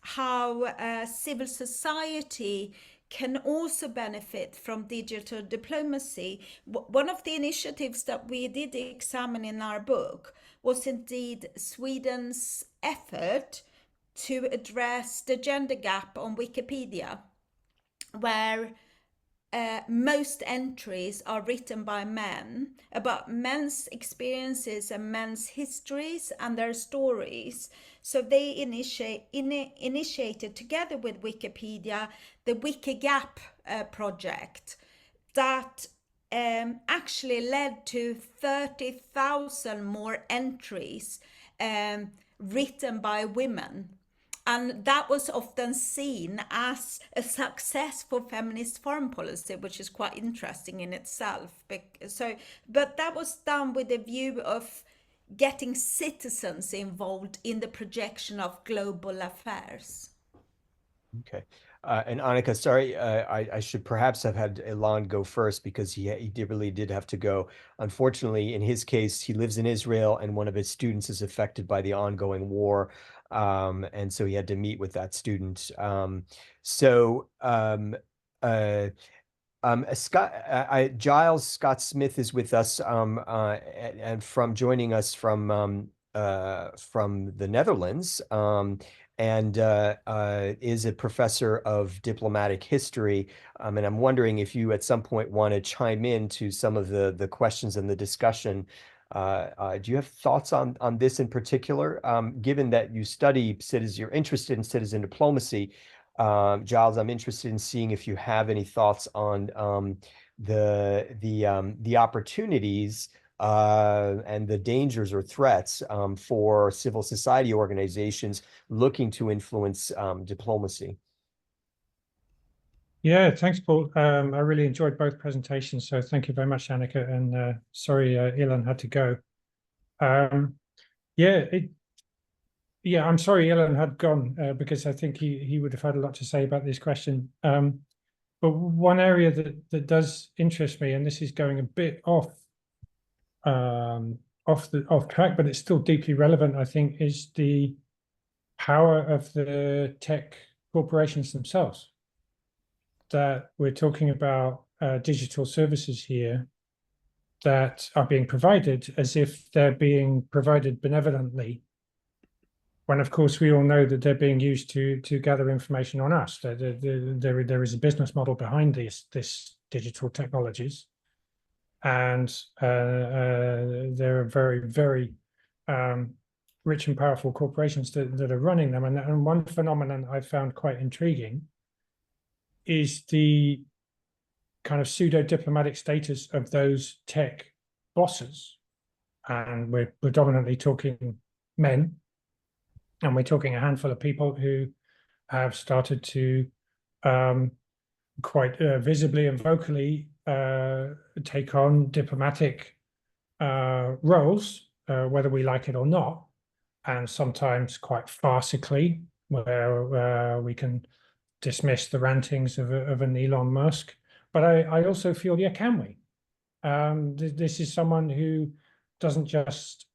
how civil society can also benefit from digital diplomacy, one of the initiatives that we did examine in our book was indeed Sweden's effort to address the gender gap on Wikipedia, where most entries are written by men about men's experiences and men's histories and their stories. So they initiated together with Wikipedia the Wikigap project that actually led to 30,000 more entries written by women. And that was often seen as a success for feminist foreign policy, which is quite interesting in itself. But that was done with a view of getting citizens involved in the projection of global affairs. Okay. And Annika, sorry, I should perhaps have had Ilan go first because really did have to go. Unfortunately, in his case, he lives in Israel and one of his students is affected by the ongoing war. And so he had to meet with that student. So uh, Giles Scott Smith is with us, and from joining us from the Netherlands, and is a professor of diplomatic history. And I'm wondering if you at some point want to chime in to some of the questions in the discussion. Do you have thoughts on this in particular? Given that you're interested in citizen diplomacy. Giles, I'm interested in seeing if you have any thoughts on the opportunities and the dangers or threats for civil society organizations looking to influence diplomacy. Yeah, thanks, Paul. I really enjoyed both presentations, so thank you very much, Annika. And sorry, Ilan had to go. Um, yeah, I'm sorry Ilan had gone because I think he would have had a lot to say about this question. But one area that does interest me, and this is going a bit off track, but it's still deeply relevant, I think, is the power of the tech corporations themselves. That we're talking about digital services here that are being provided as if they're being provided benevolently, when of course we all know that they're being used to gather information on us. There is a business model behind this digital technologies, and there are very, very rich and powerful corporations that are running them. And one phenomenon I found quite intriguing is the kind of pseudo-diplomatic status of those tech bosses. And we're predominantly talking men, and we're talking a handful of people who have started to quite visibly and vocally take on diplomatic roles, whether we like it or not, and sometimes quite farcically, where we can dismiss the rantings of an Elon Musk. But I also feel, yeah, can we? This is someone who doesn't just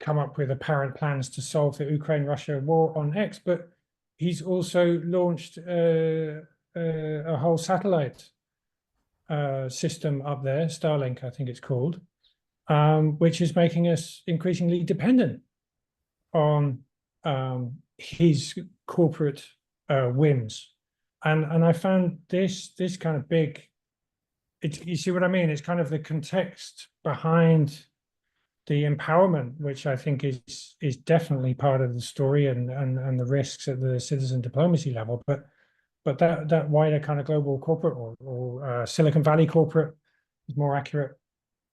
come up with apparent plans to solve the Ukraine-Russia war on X, but he's also launched a whole satellite system up there, Starlink, I think it's called, which is making us increasingly dependent on his corporate whims. And I found this kind of big, you see what I mean? It's kind of the context behind the empowerment, which I think is definitely part of the story, and the risks at the citizen diplomacy level. But that wider kind of global corporate or Silicon Valley corporate is more accurate.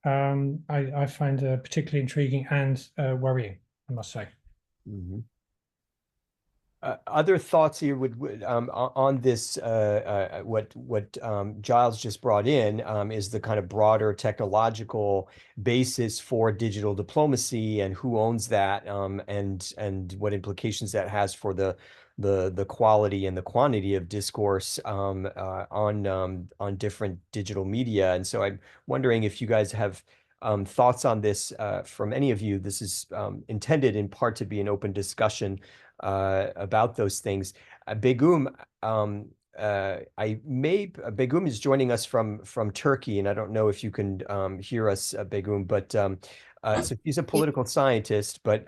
I find particularly intriguing and worrying, I must say. Mm-hmm. Other thoughts here on this, what Giles just brought in is the kind of broader technological basis for digital diplomacy and who owns that, and what implications that has for the quality and the quantity of discourse on different digital media. And so I'm wondering if you guys have thoughts on this from any of you. This is intended in part to be an open discussion about those things. Begum, Begum is joining us from Turkey, and I don't know if you can hear us, Begum, but so he's a political scientist, but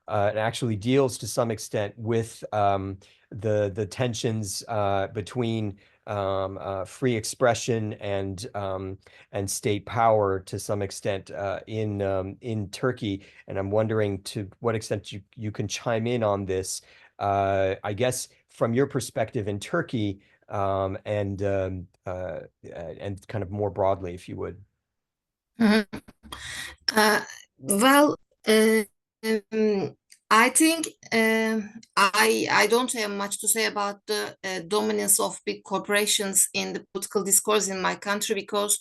it actually deals to some extent with the tensions between free expression and state power to some extent in Turkey. And I'm wondering to what extent you can chime in on this. I guess from your perspective in Turkey, and kind of more broadly, if you would. Mhm. Well, um, I think I don't have much to say about the dominance of big corporations in the political discourse in my country, because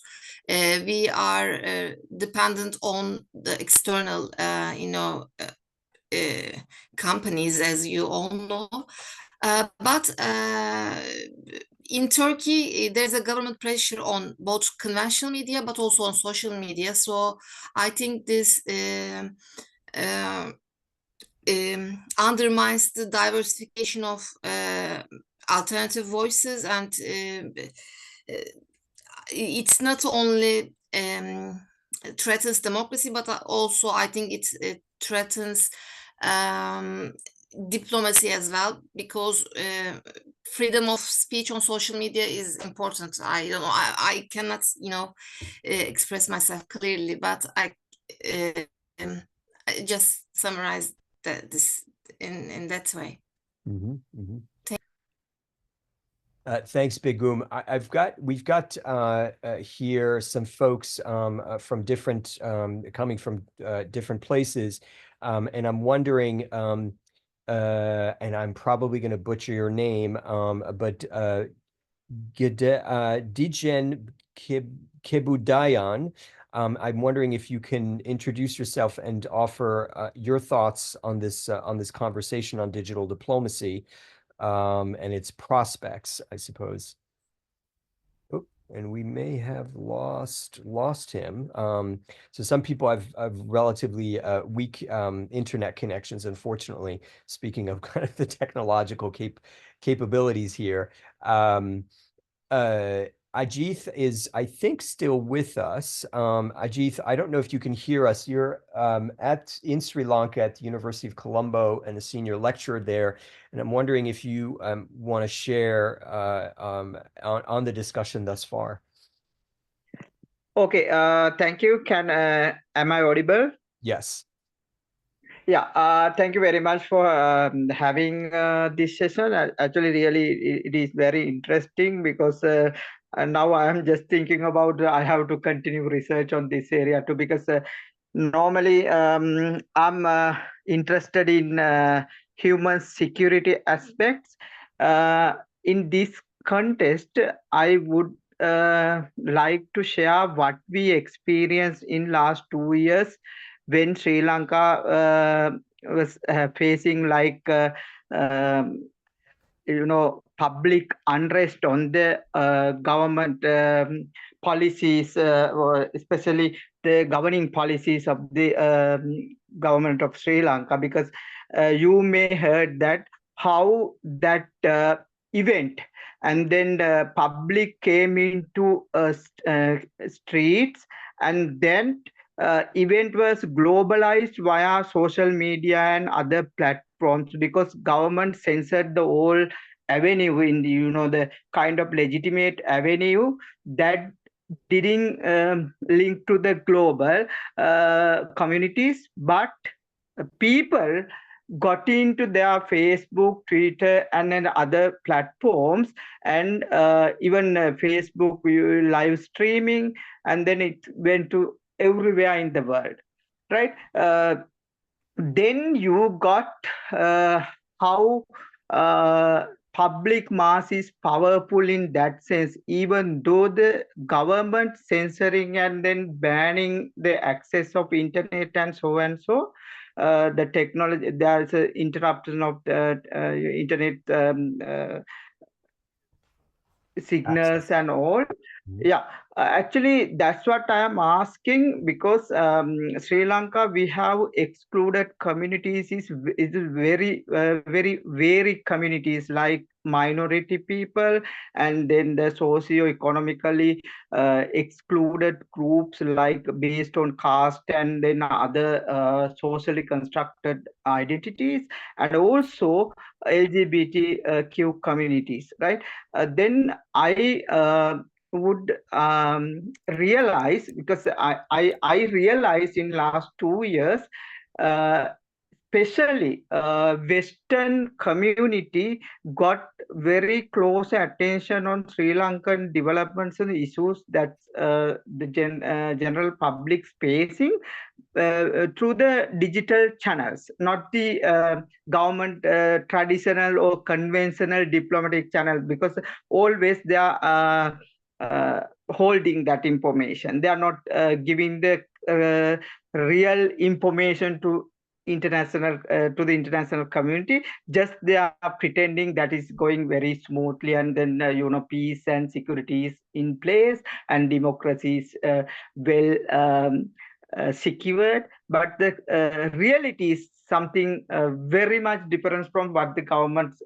we are dependent on the external, companies, as you all know. But in Turkey, there's a government pressure on both conventional media but also on social media. So I think this undermines the diversification of alternative voices, and it's not only threatens democracy, but also I think it threatens diplomacy as well, because freedom of speech on social media is important. I don't know, I cannot, express myself clearly, but I just summarized this in that way. Mhm, mhm. Thanks, Begum. We've got here some folks from different, coming from different places, and I'm wondering, and I'm probably going to butcher your name, but Dijen Kebudayan. I'm wondering if you can introduce yourself and offer your thoughts on this conversation on digital diplomacy, and its prospects, I suppose. Oh, and we may have lost him. So some people have relatively weak internet connections, unfortunately. Speaking of kind of the technological capabilities here. Uh, Ajith is, I think, still with us. Ajith, I don't know if you can hear us. You're in Sri Lanka at the University of Colombo and a senior lecturer there. And I'm wondering if you want to share on the discussion thus far. Okay, thank you. Am I audible? Yes. Yeah, thank you very much for having this session. Actually, really, it is very interesting because and now I am just thinking about I have to continue research on this area too, because normally I'm interested in human security aspects. In this context, I would like to share what we experienced in last 2 years when Sri Lanka was facing public unrest on the government policies, or especially the governing policies of the government of Sri Lanka, because you may heard that how that event, and then the public came into streets, and then event was globalized via social media and other platforms, because government censored the whole avenue in the kind of legitimate avenue that didn't link to the global communities, but people got into their Facebook, Twitter, and then other platforms, and even Facebook live streaming, and then it went to everywhere in the world, right? Then you got how public mass is powerful in that sense, even though the government censoring and then banning the access of internet and so the technology, there's an interruption of the internet signals Access. and all. Mhm. Yeah, actually, that's what I am asking, because Sri Lanka, we have excluded communities, is very, very varied communities like minority people, and then the socio-economically excluded groups like based on caste, and then other socially constructed identities, and also LGBTQ communities, right? Then I would realize, because I realized in last 2 years, especially Western community got very close attention on Sri Lankan developments and issues that the general public facing through the digital channels, not the government traditional or conventional diplomatic channel, because always they are holding that information. They are not giving the real information to the international community. Just they are pretending that is going very smoothly, and then peace and security is in place and democracy is well secured. But the reality is something very much different from what the government's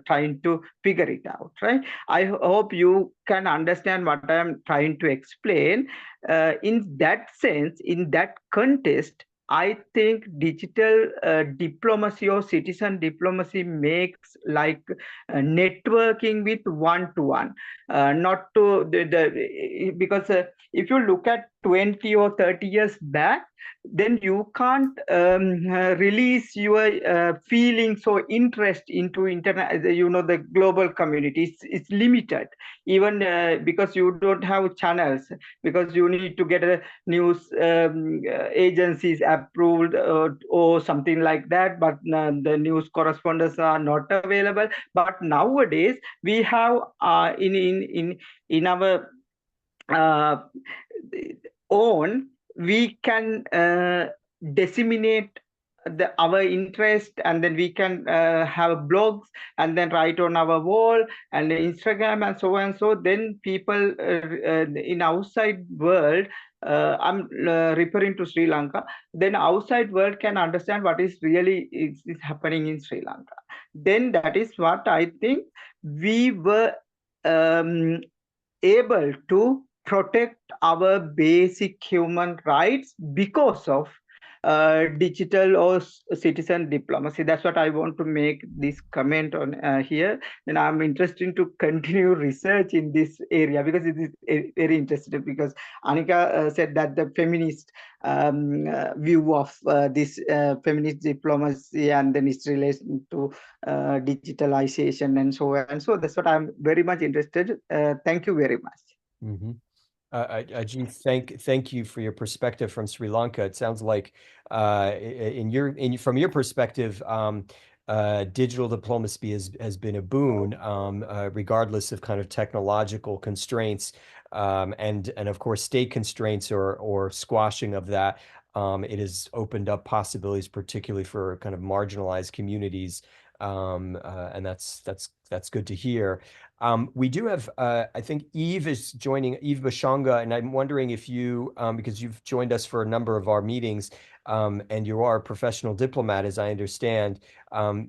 trying to figure it out, right? I hope you can understand what I am trying to explain. In that sense, in that context, I think digital diplomacy or citizen diplomacy makes like networking with one-to-one, not to because if you look at 20 or 30 years back, then you can't release your feelings or interest into internet, the global community. It's limited, even because you don't have channels, because you need to get a news agencies approved or something like that, but the news correspondents are not available. But nowadays we have in our uh, own, we can disseminate our interest, and then we can have blogs and then write on our wall and Instagram and so on. So then people in outside world, I'm referring to Sri Lanka, then outside world can understand what is really is happening in Sri Lanka. Then that is what I think we were able to protect our basic human rights because of digital or citizen diplomacy. That's what I want to make this comment on here. And I'm interested to continue research in this area because it is very interesting, because Anika said that the feminist view of this feminist diplomacy and then its relation to digitalization and so on. So that's what I'm very much interested. Thank you very much. Mm-hmm. Ajit, thank you for your perspective from Sri Lanka. It sounds like from your perspective, digital diplomacy has been a boon, regardless of kind of technological constraints, and of course state constraints or squashing of that. It has opened up possibilities, particularly for kind of marginalized communities, and that's good to hear. We do have, I think Eve is joining, Eve Bashanga, and I'm wondering if you, because you've joined us for a number of our meetings, and you are a professional diplomat, as I understand,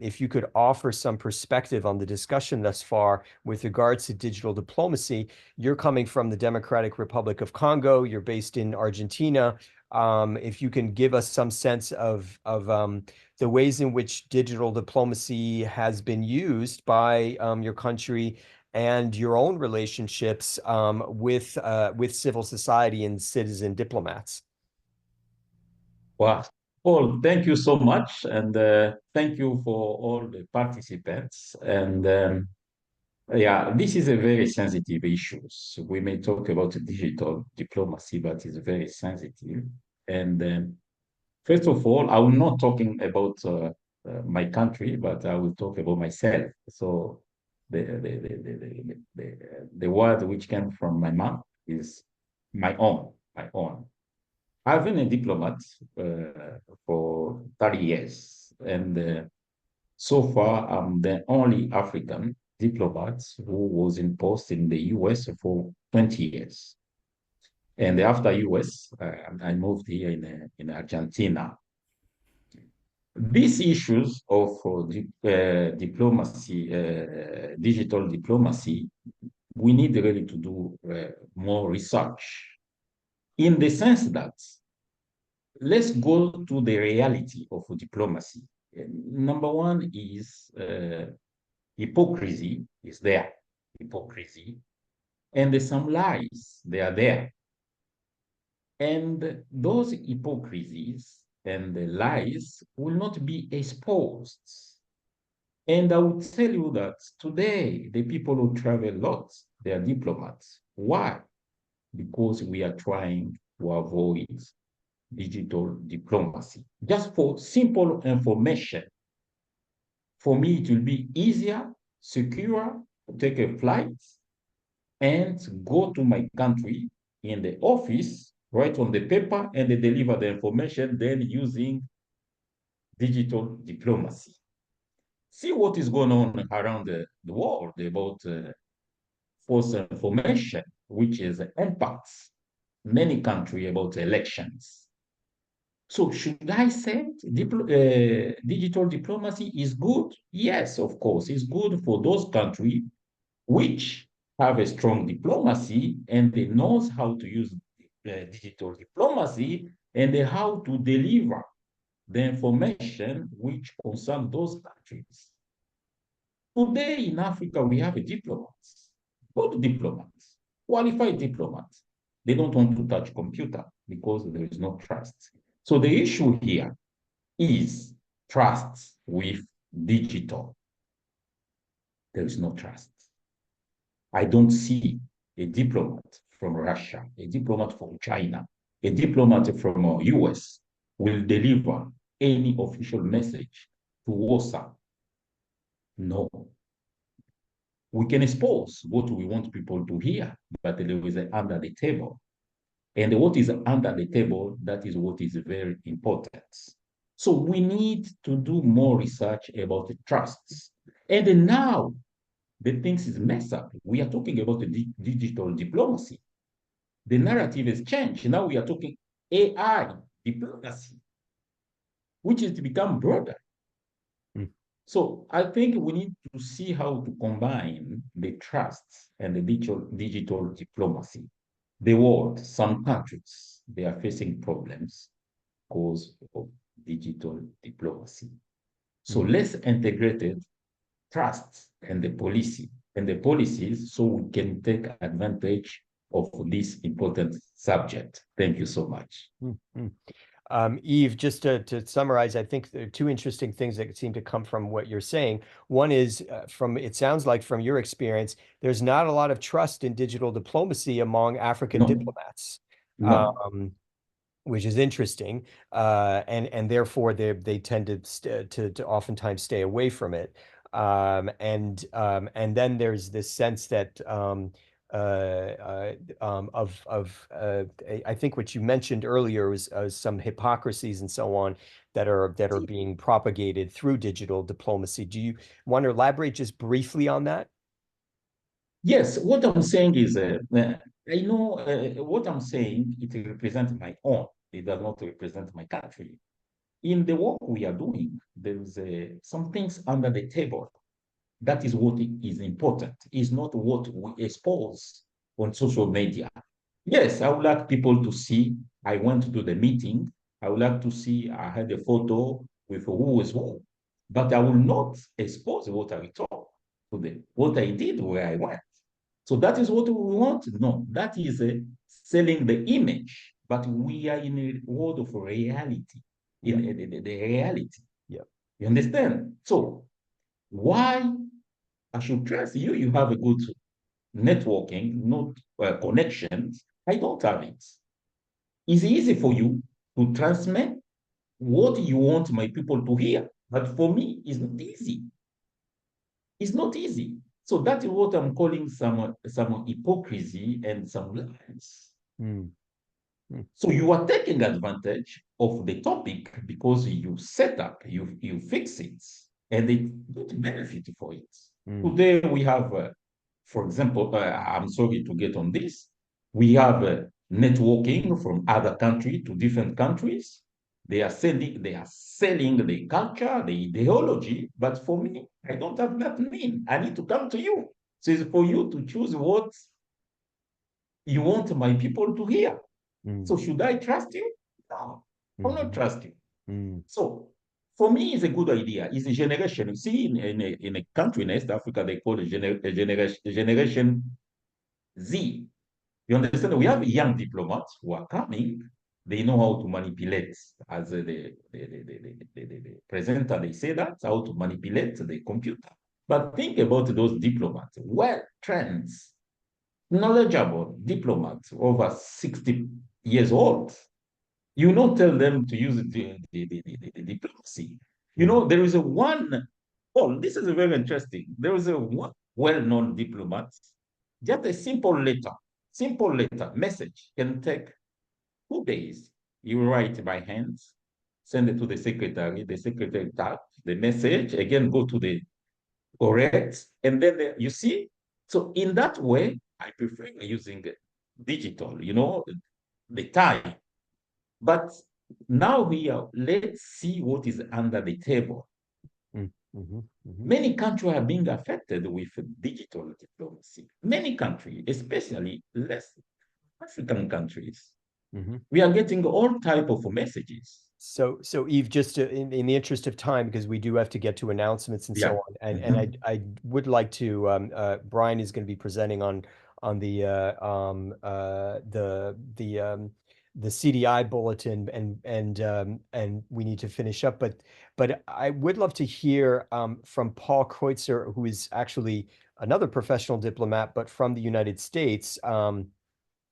if you could offer some perspective on the discussion thus far with regards to digital diplomacy. You're coming from the Democratic Republic of Congo, you're based in Argentina. If you can give us some sense of the ways in which digital diplomacy has been used by your country and your own relationships with civil society and citizen diplomats. Well, Paul, thank you so much, and thank you for all the participants. And yeah, this is a very sensitive issue. So we may talk about digital diplomacy, but it's very sensitive. And first of all, I will not talking about my country, but I will talk about myself. So the word which came from my mouth is my own, my own. I've been a diplomat for 30 years, and so far I'm the only African diplomat who was in post in the US for 20 years. And after US, I moved here in Argentina. These issues of diplomacy, digital diplomacy, we need really to do more research in the sense that let's go to the reality of diplomacy. Number one is hypocrisy is there, hypocrisy, and there's some lies, they are there. And those hypocrisies and the lies will not be exposed. And I will tell you that today, the people who travel a lot, they are diplomats. Why? Because we are trying to avoid digital diplomacy. Just for simple information, for me, it will be easier, secure to take a flight and go to my country in the office, write on the paper, and they deliver the information, then using digital diplomacy. See what is going on around the world about false information, which is impacts many countries about elections. So should I say digital diplomacy is good? Yes, of course, it's good for those countries which have a strong diplomacy and they knows how to use digital diplomacy and they how to deliver the information which concern those countries. Today in Africa, we have diplomats, good diplomats, qualified diplomats. They don't want to touch computer because there is no trust. So the issue here is trust with digital. There is no trust. I don't see a diplomat from Russia, a diplomat from China, a diplomat from US will deliver any official message to WhatsApp. No. We can expose what we want people to hear, but there is under the table. And what is under the table, that is what is very important. So we need to do more research about the trusts. And now the things is messed up. We are talking about the digital diplomacy. The narrative has changed. Now we are talking AI diplomacy, which is to become broader. Mm. So I think we need to see how to combine the trust and the digital diplomacy. The world, some countries, they are facing problems because of digital diplomacy. So let's integrate it, trust and the policy and the policies so we can take advantage of this important subject. Thank you so much. Mm-hmm. Eve, just to summarize, I think there are two interesting things that seem to come from what you're saying. One is it sounds like from your experience, there's not a lot of trust in digital diplomacy among African No, diplomats, no. which is interesting, and therefore they tend to oftentimes stay away from it. And then there's this sense that I think what you mentioned earlier was some hypocrisies and so on that are being propagated through digital diplomacy. Do you want to elaborate just briefly on that? Yes, what I'm saying is, I know what I'm saying, it represents my own. It does not represent my country. In the work we are doing, there's some things under the table. That is what is important. It's not what we expose on social media. Yes, I would like people to see I went to the meeting. I would like to see I had a photo with who is who. But I will not expose what I talk to them, what I did where I went. So that is what we want? No, that is selling the image. But we are in a world of reality, in the reality. Yeah. You understand? So why I should trust you? You have a good networking, not connections. I don't have it. It's easy for you to transmit what you want my people to hear. But for me, it's not easy. It's not easy. So that is what I'm calling some hypocrisy and some lies. Mm. Mm. So you are taking advantage of the topic because you set up, you fix it, and they don't benefit for it. Mm. Today we have, for example, I'm sorry to get on this. We have networking from other country to different countries. They are selling the culture, the ideology. But for me, I don't have that mean. I need to come to you. So it's for you to choose what you want my people to hear. Mm. So should I trust you? No, I will not Mhm. trust you. Mm. So for me, it's a good idea. It's a generation. You see, in a country in East Africa, they call it generation Z. You understand? We have young diplomats who are coming. They know how to manipulate, as the presenter, they say that, how to manipulate the computer. But think about those diplomats, well trained, knowledgeable diplomats over 60 years old. You don't tell them to use the diplomacy. You know, there is a one, oh, this is very interesting. There is a one well-known diplomat, just a simple letter, message can take 2 days. You write by hand, send it to the secretary type the message, again, go to the correct, and then you see. So in that way, I prefer using digital, the time. But now let's see what is under the table. Many countries are being affected with digital diplomacy. Many countries, especially less African countries, we are getting all type of messages. So Eve, just in the interest of time, because we do have to get to announcements and so on, and I would like to. Brian is going to be presenting on the CDI bulletin, and we need to finish up. But I would love to hear from Paul Kreutzer, who is actually another professional diplomat, but from the United States.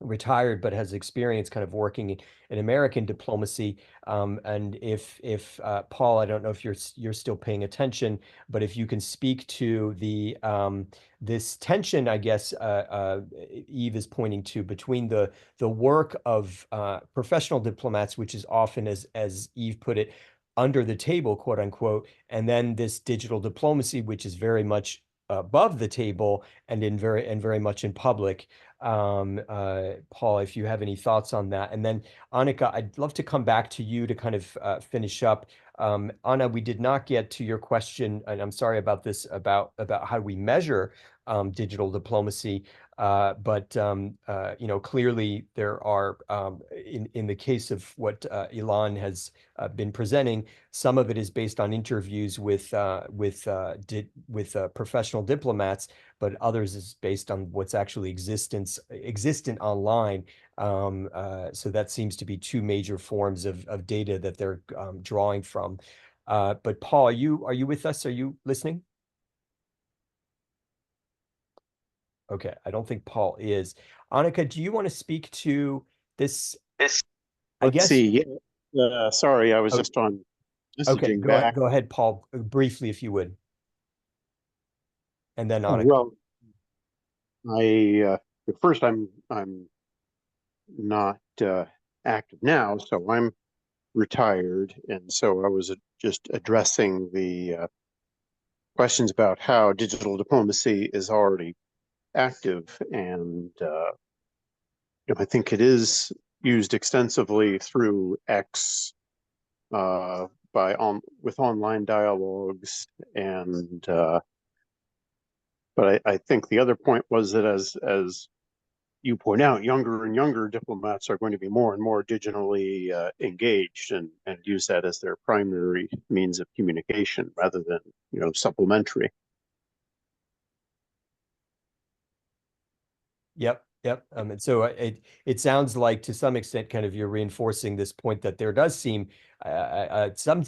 Retired, but has experience kind of working in American diplomacy. And if Paul, I don't know if you're still paying attention, but if you can speak to the this tension, I guess Eve is pointing to, between the work of professional diplomats, which is often, as Eve put it, under the table, quote unquote, and then this digital diplomacy, which is very much above the table and very much in public. Paul, if you have any thoughts on that. And then Annika, I'd love to come back to you to kind of finish up. Anna, we did not get to your question, and I'm sorry about this, about how we measure digital diplomacy. But clearly there are, in the case of what Ilan has been presenting, some of it is based on interviews with professional diplomats, but others is based on what's actually existent online. So that seems to be two major forms of data that they're drawing from. But Paul, are you with us? Are you listening? Okay, I don't think Paul is. Annika, do you want to speak to this? I Let's guess. see. Sorry, I was Okay. just on Okay, messaging back. go ahead, Paul, briefly, if you would. And then Annika. Well, at first I'm not active now, so I'm retired, and so I was just addressing the questions about how digital diplomacy is already active, and I think it is used extensively through X, with online dialogues, and but I think the other point was that, as you point out, younger and younger diplomats are going to be more and more digitally engaged, and use that as their primary means of communication rather than supplementary. Yep. And so it sounds like, to some extent, kind of you're reinforcing this point that there does seem some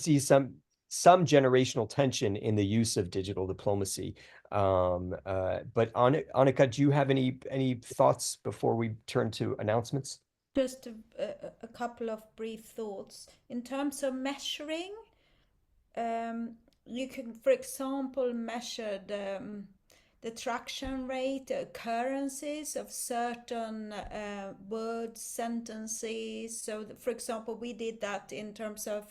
generational tension in the use of digital diplomacy. But Annika, do you have any thoughts before we turn to announcements? Just a couple of brief thoughts. In terms of measuring, you can, for example, measure the traction rate, the occurrences of certain words, sentences. So, for example, we did that in terms of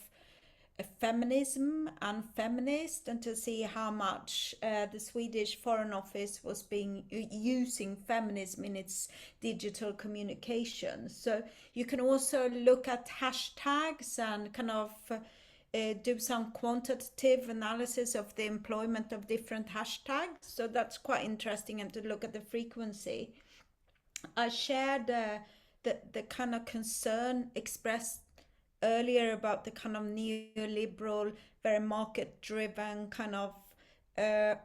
feminism and feminist, and to see how much the Swedish Foreign Office was using feminism in its digital communication. So you can also look at hashtags and kind of do some quantitative analysis of the employment of different hashtags. So that's quite interesting, and to look at the frequency. I shared the kind of concern expressed earlier about the kind of neoliberal, very market driven kind of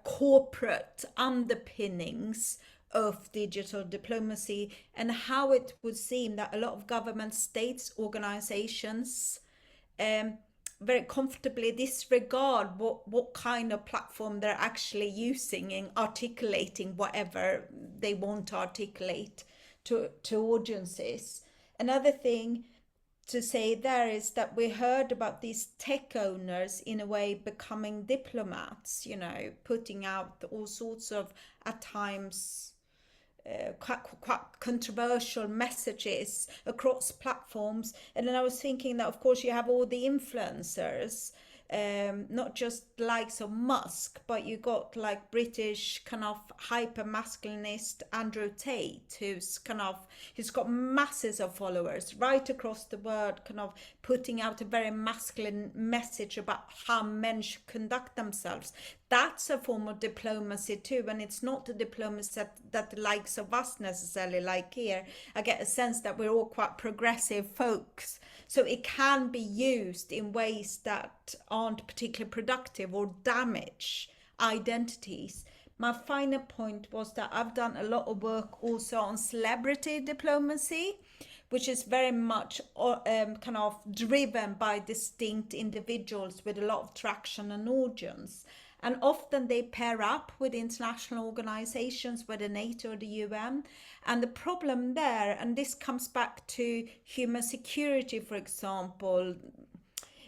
corporate underpinnings of digital diplomacy, and how it would seem that a lot of government, states, organizations very comfortably disregard what kind of platform they're actually using in articulating whatever they want to articulate to audiences. Another thing to say there is that we heard about these tech owners in a way becoming diplomats, you know, putting out all sorts of, at times, quite controversial messages across platforms. And then I was thinking that, of course, you have all the influencers, not just likes of Musk, but you got like British kind of hyper masculinist Andrew Tate, who's got masses of followers right across the world, kind of putting out a very masculine message about how men should conduct themselves. That's a form of diplomacy too, and it's not a diplomacy that the likes of us necessarily like here. I get a sense that we're all quite progressive folks, so it can be used in ways that aren't particularly productive or damage identities. My final point was that I've done a lot of work also on celebrity diplomacy, which is very much kind of driven by distinct individuals with a lot of traction and audience. And often they pair up with international organizations, whether NATO or the UN. And the problem there, and this comes back to human security, for example,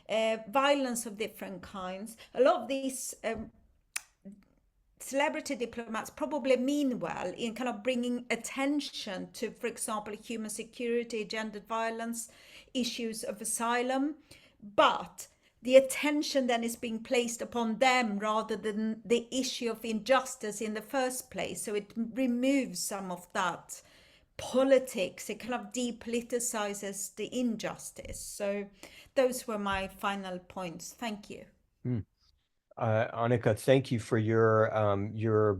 violence of different kinds. A lot of these celebrity diplomats probably mean well in kind of bringing attention to, for example, human security, gendered violence, issues of asylum. But the attention then is being placed upon them rather than the issue of injustice in the first place. So it removes some of that politics. It kind of depoliticizes the injustice. So those were my final points. Thank you. Annika, thank you for your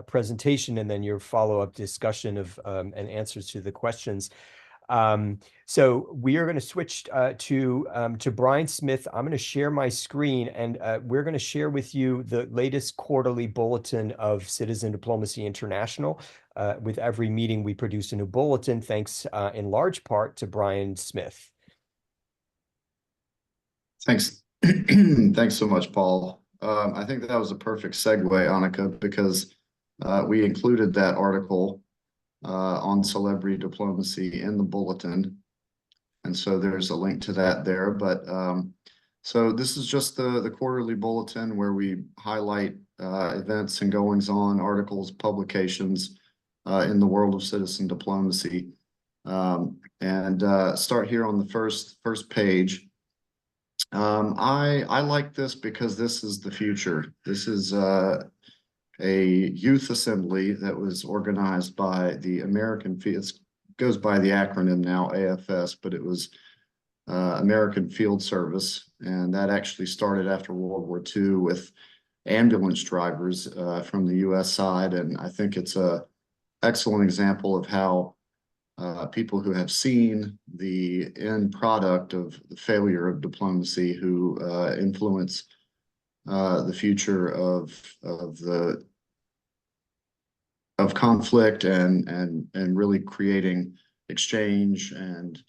presentation and then your follow-up discussion of and answers to the questions. So we are going to switch to Brian Smith. I'm going to share my screen, and we're going to share with you the latest quarterly bulletin of Citizen Diplomacy International. With every meeting, we produce a new bulletin, thanks in large part to Brian Smith. Thanks. Thanks so much, Paul. I think that was a perfect segue, Annika, because we included that article on celebrity diplomacy in the bulletin. And so there's a link to that there. But so this is just the quarterly bulletin where we highlight events and goings on, articles, publications in the world of citizen diplomacy. And start here on the first page. I like this because this is the future. This is a youth assembly that was organized by the it goes by the acronym now AFS, but it was American Field Service, and that actually started after World War II with ambulance drivers from the U.S. side, and I think it's a excellent example of how people who have seen the end product of the failure of diplomacy, who influence the future of conflict and really creating exchange and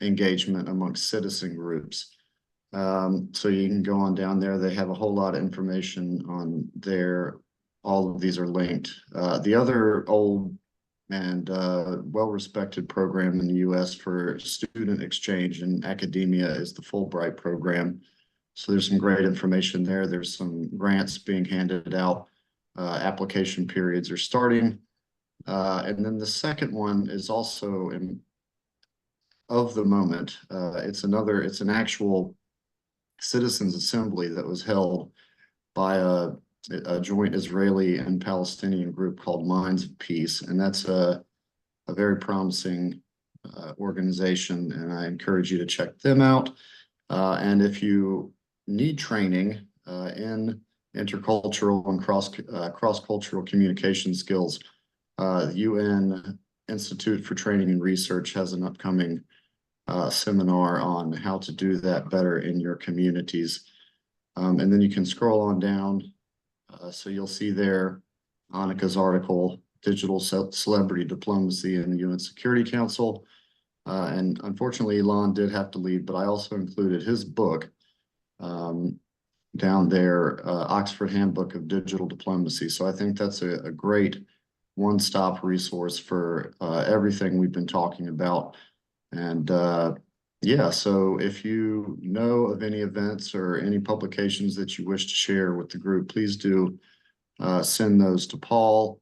engagement amongst citizen groups. So you can go on down there. They have a whole lot of information on there. All of these are linked. The other old and well-respected program in the U.S. for student exchange in academia is the Fulbright program. So there's some great information there. There's some grants being handed out. Application periods are starting. And then the second one is also of the moment. It's an actual citizens assembly that was held by a joint Israeli and Palestinian group called Minds of Peace. And that's a very promising organization, and I encourage you to check them out. And if you need training in intercultural and cross-cultural communication skills, the UN Institute for Training and Research has an upcoming seminar on how to do that better in your communities. And then you can scroll on down. So you'll see there Annika's article, Digital Celebrity Diplomacy in the UN Security Council. And unfortunately, Elon did have to leave, but I also included his book down there, Oxford Handbook of Digital Diplomacy. So I think that's a great one-stop resource for everything we've been talking about. And yeah, so if you know of any events or any publications that you wish to share with the group, please do send those to Paul,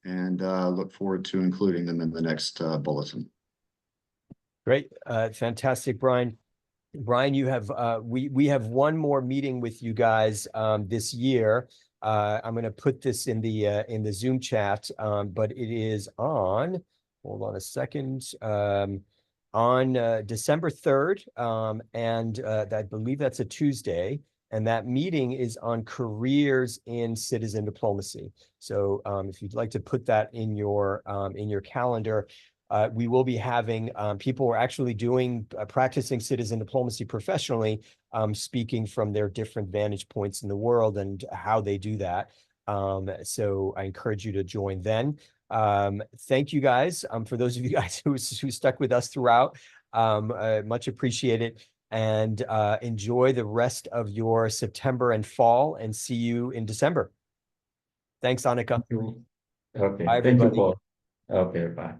and look forward to including them in the next bulletin. Great. Fantastic, Brian. Brian, you have we have one more meeting with you guys this year. I'm going to put this in the Zoom chat, but it is on. Hold on a second. On December 3rd, and I believe that's a Tuesday. And that meeting is on careers in citizen diplomacy. So if you'd like to put that in your calendar, we will be having people who are actually doing practicing citizen diplomacy professionally, speaking from their different vantage points in the world and how they do that. So I encourage you to join then. Thank you guys. For those of you guys who stuck with us throughout, much appreciated. And enjoy the rest of your September and fall, and see you in December. Thanks, Annika. Thank you. Okay. Bye, Thank you, everybody. Paul. Okay, bye.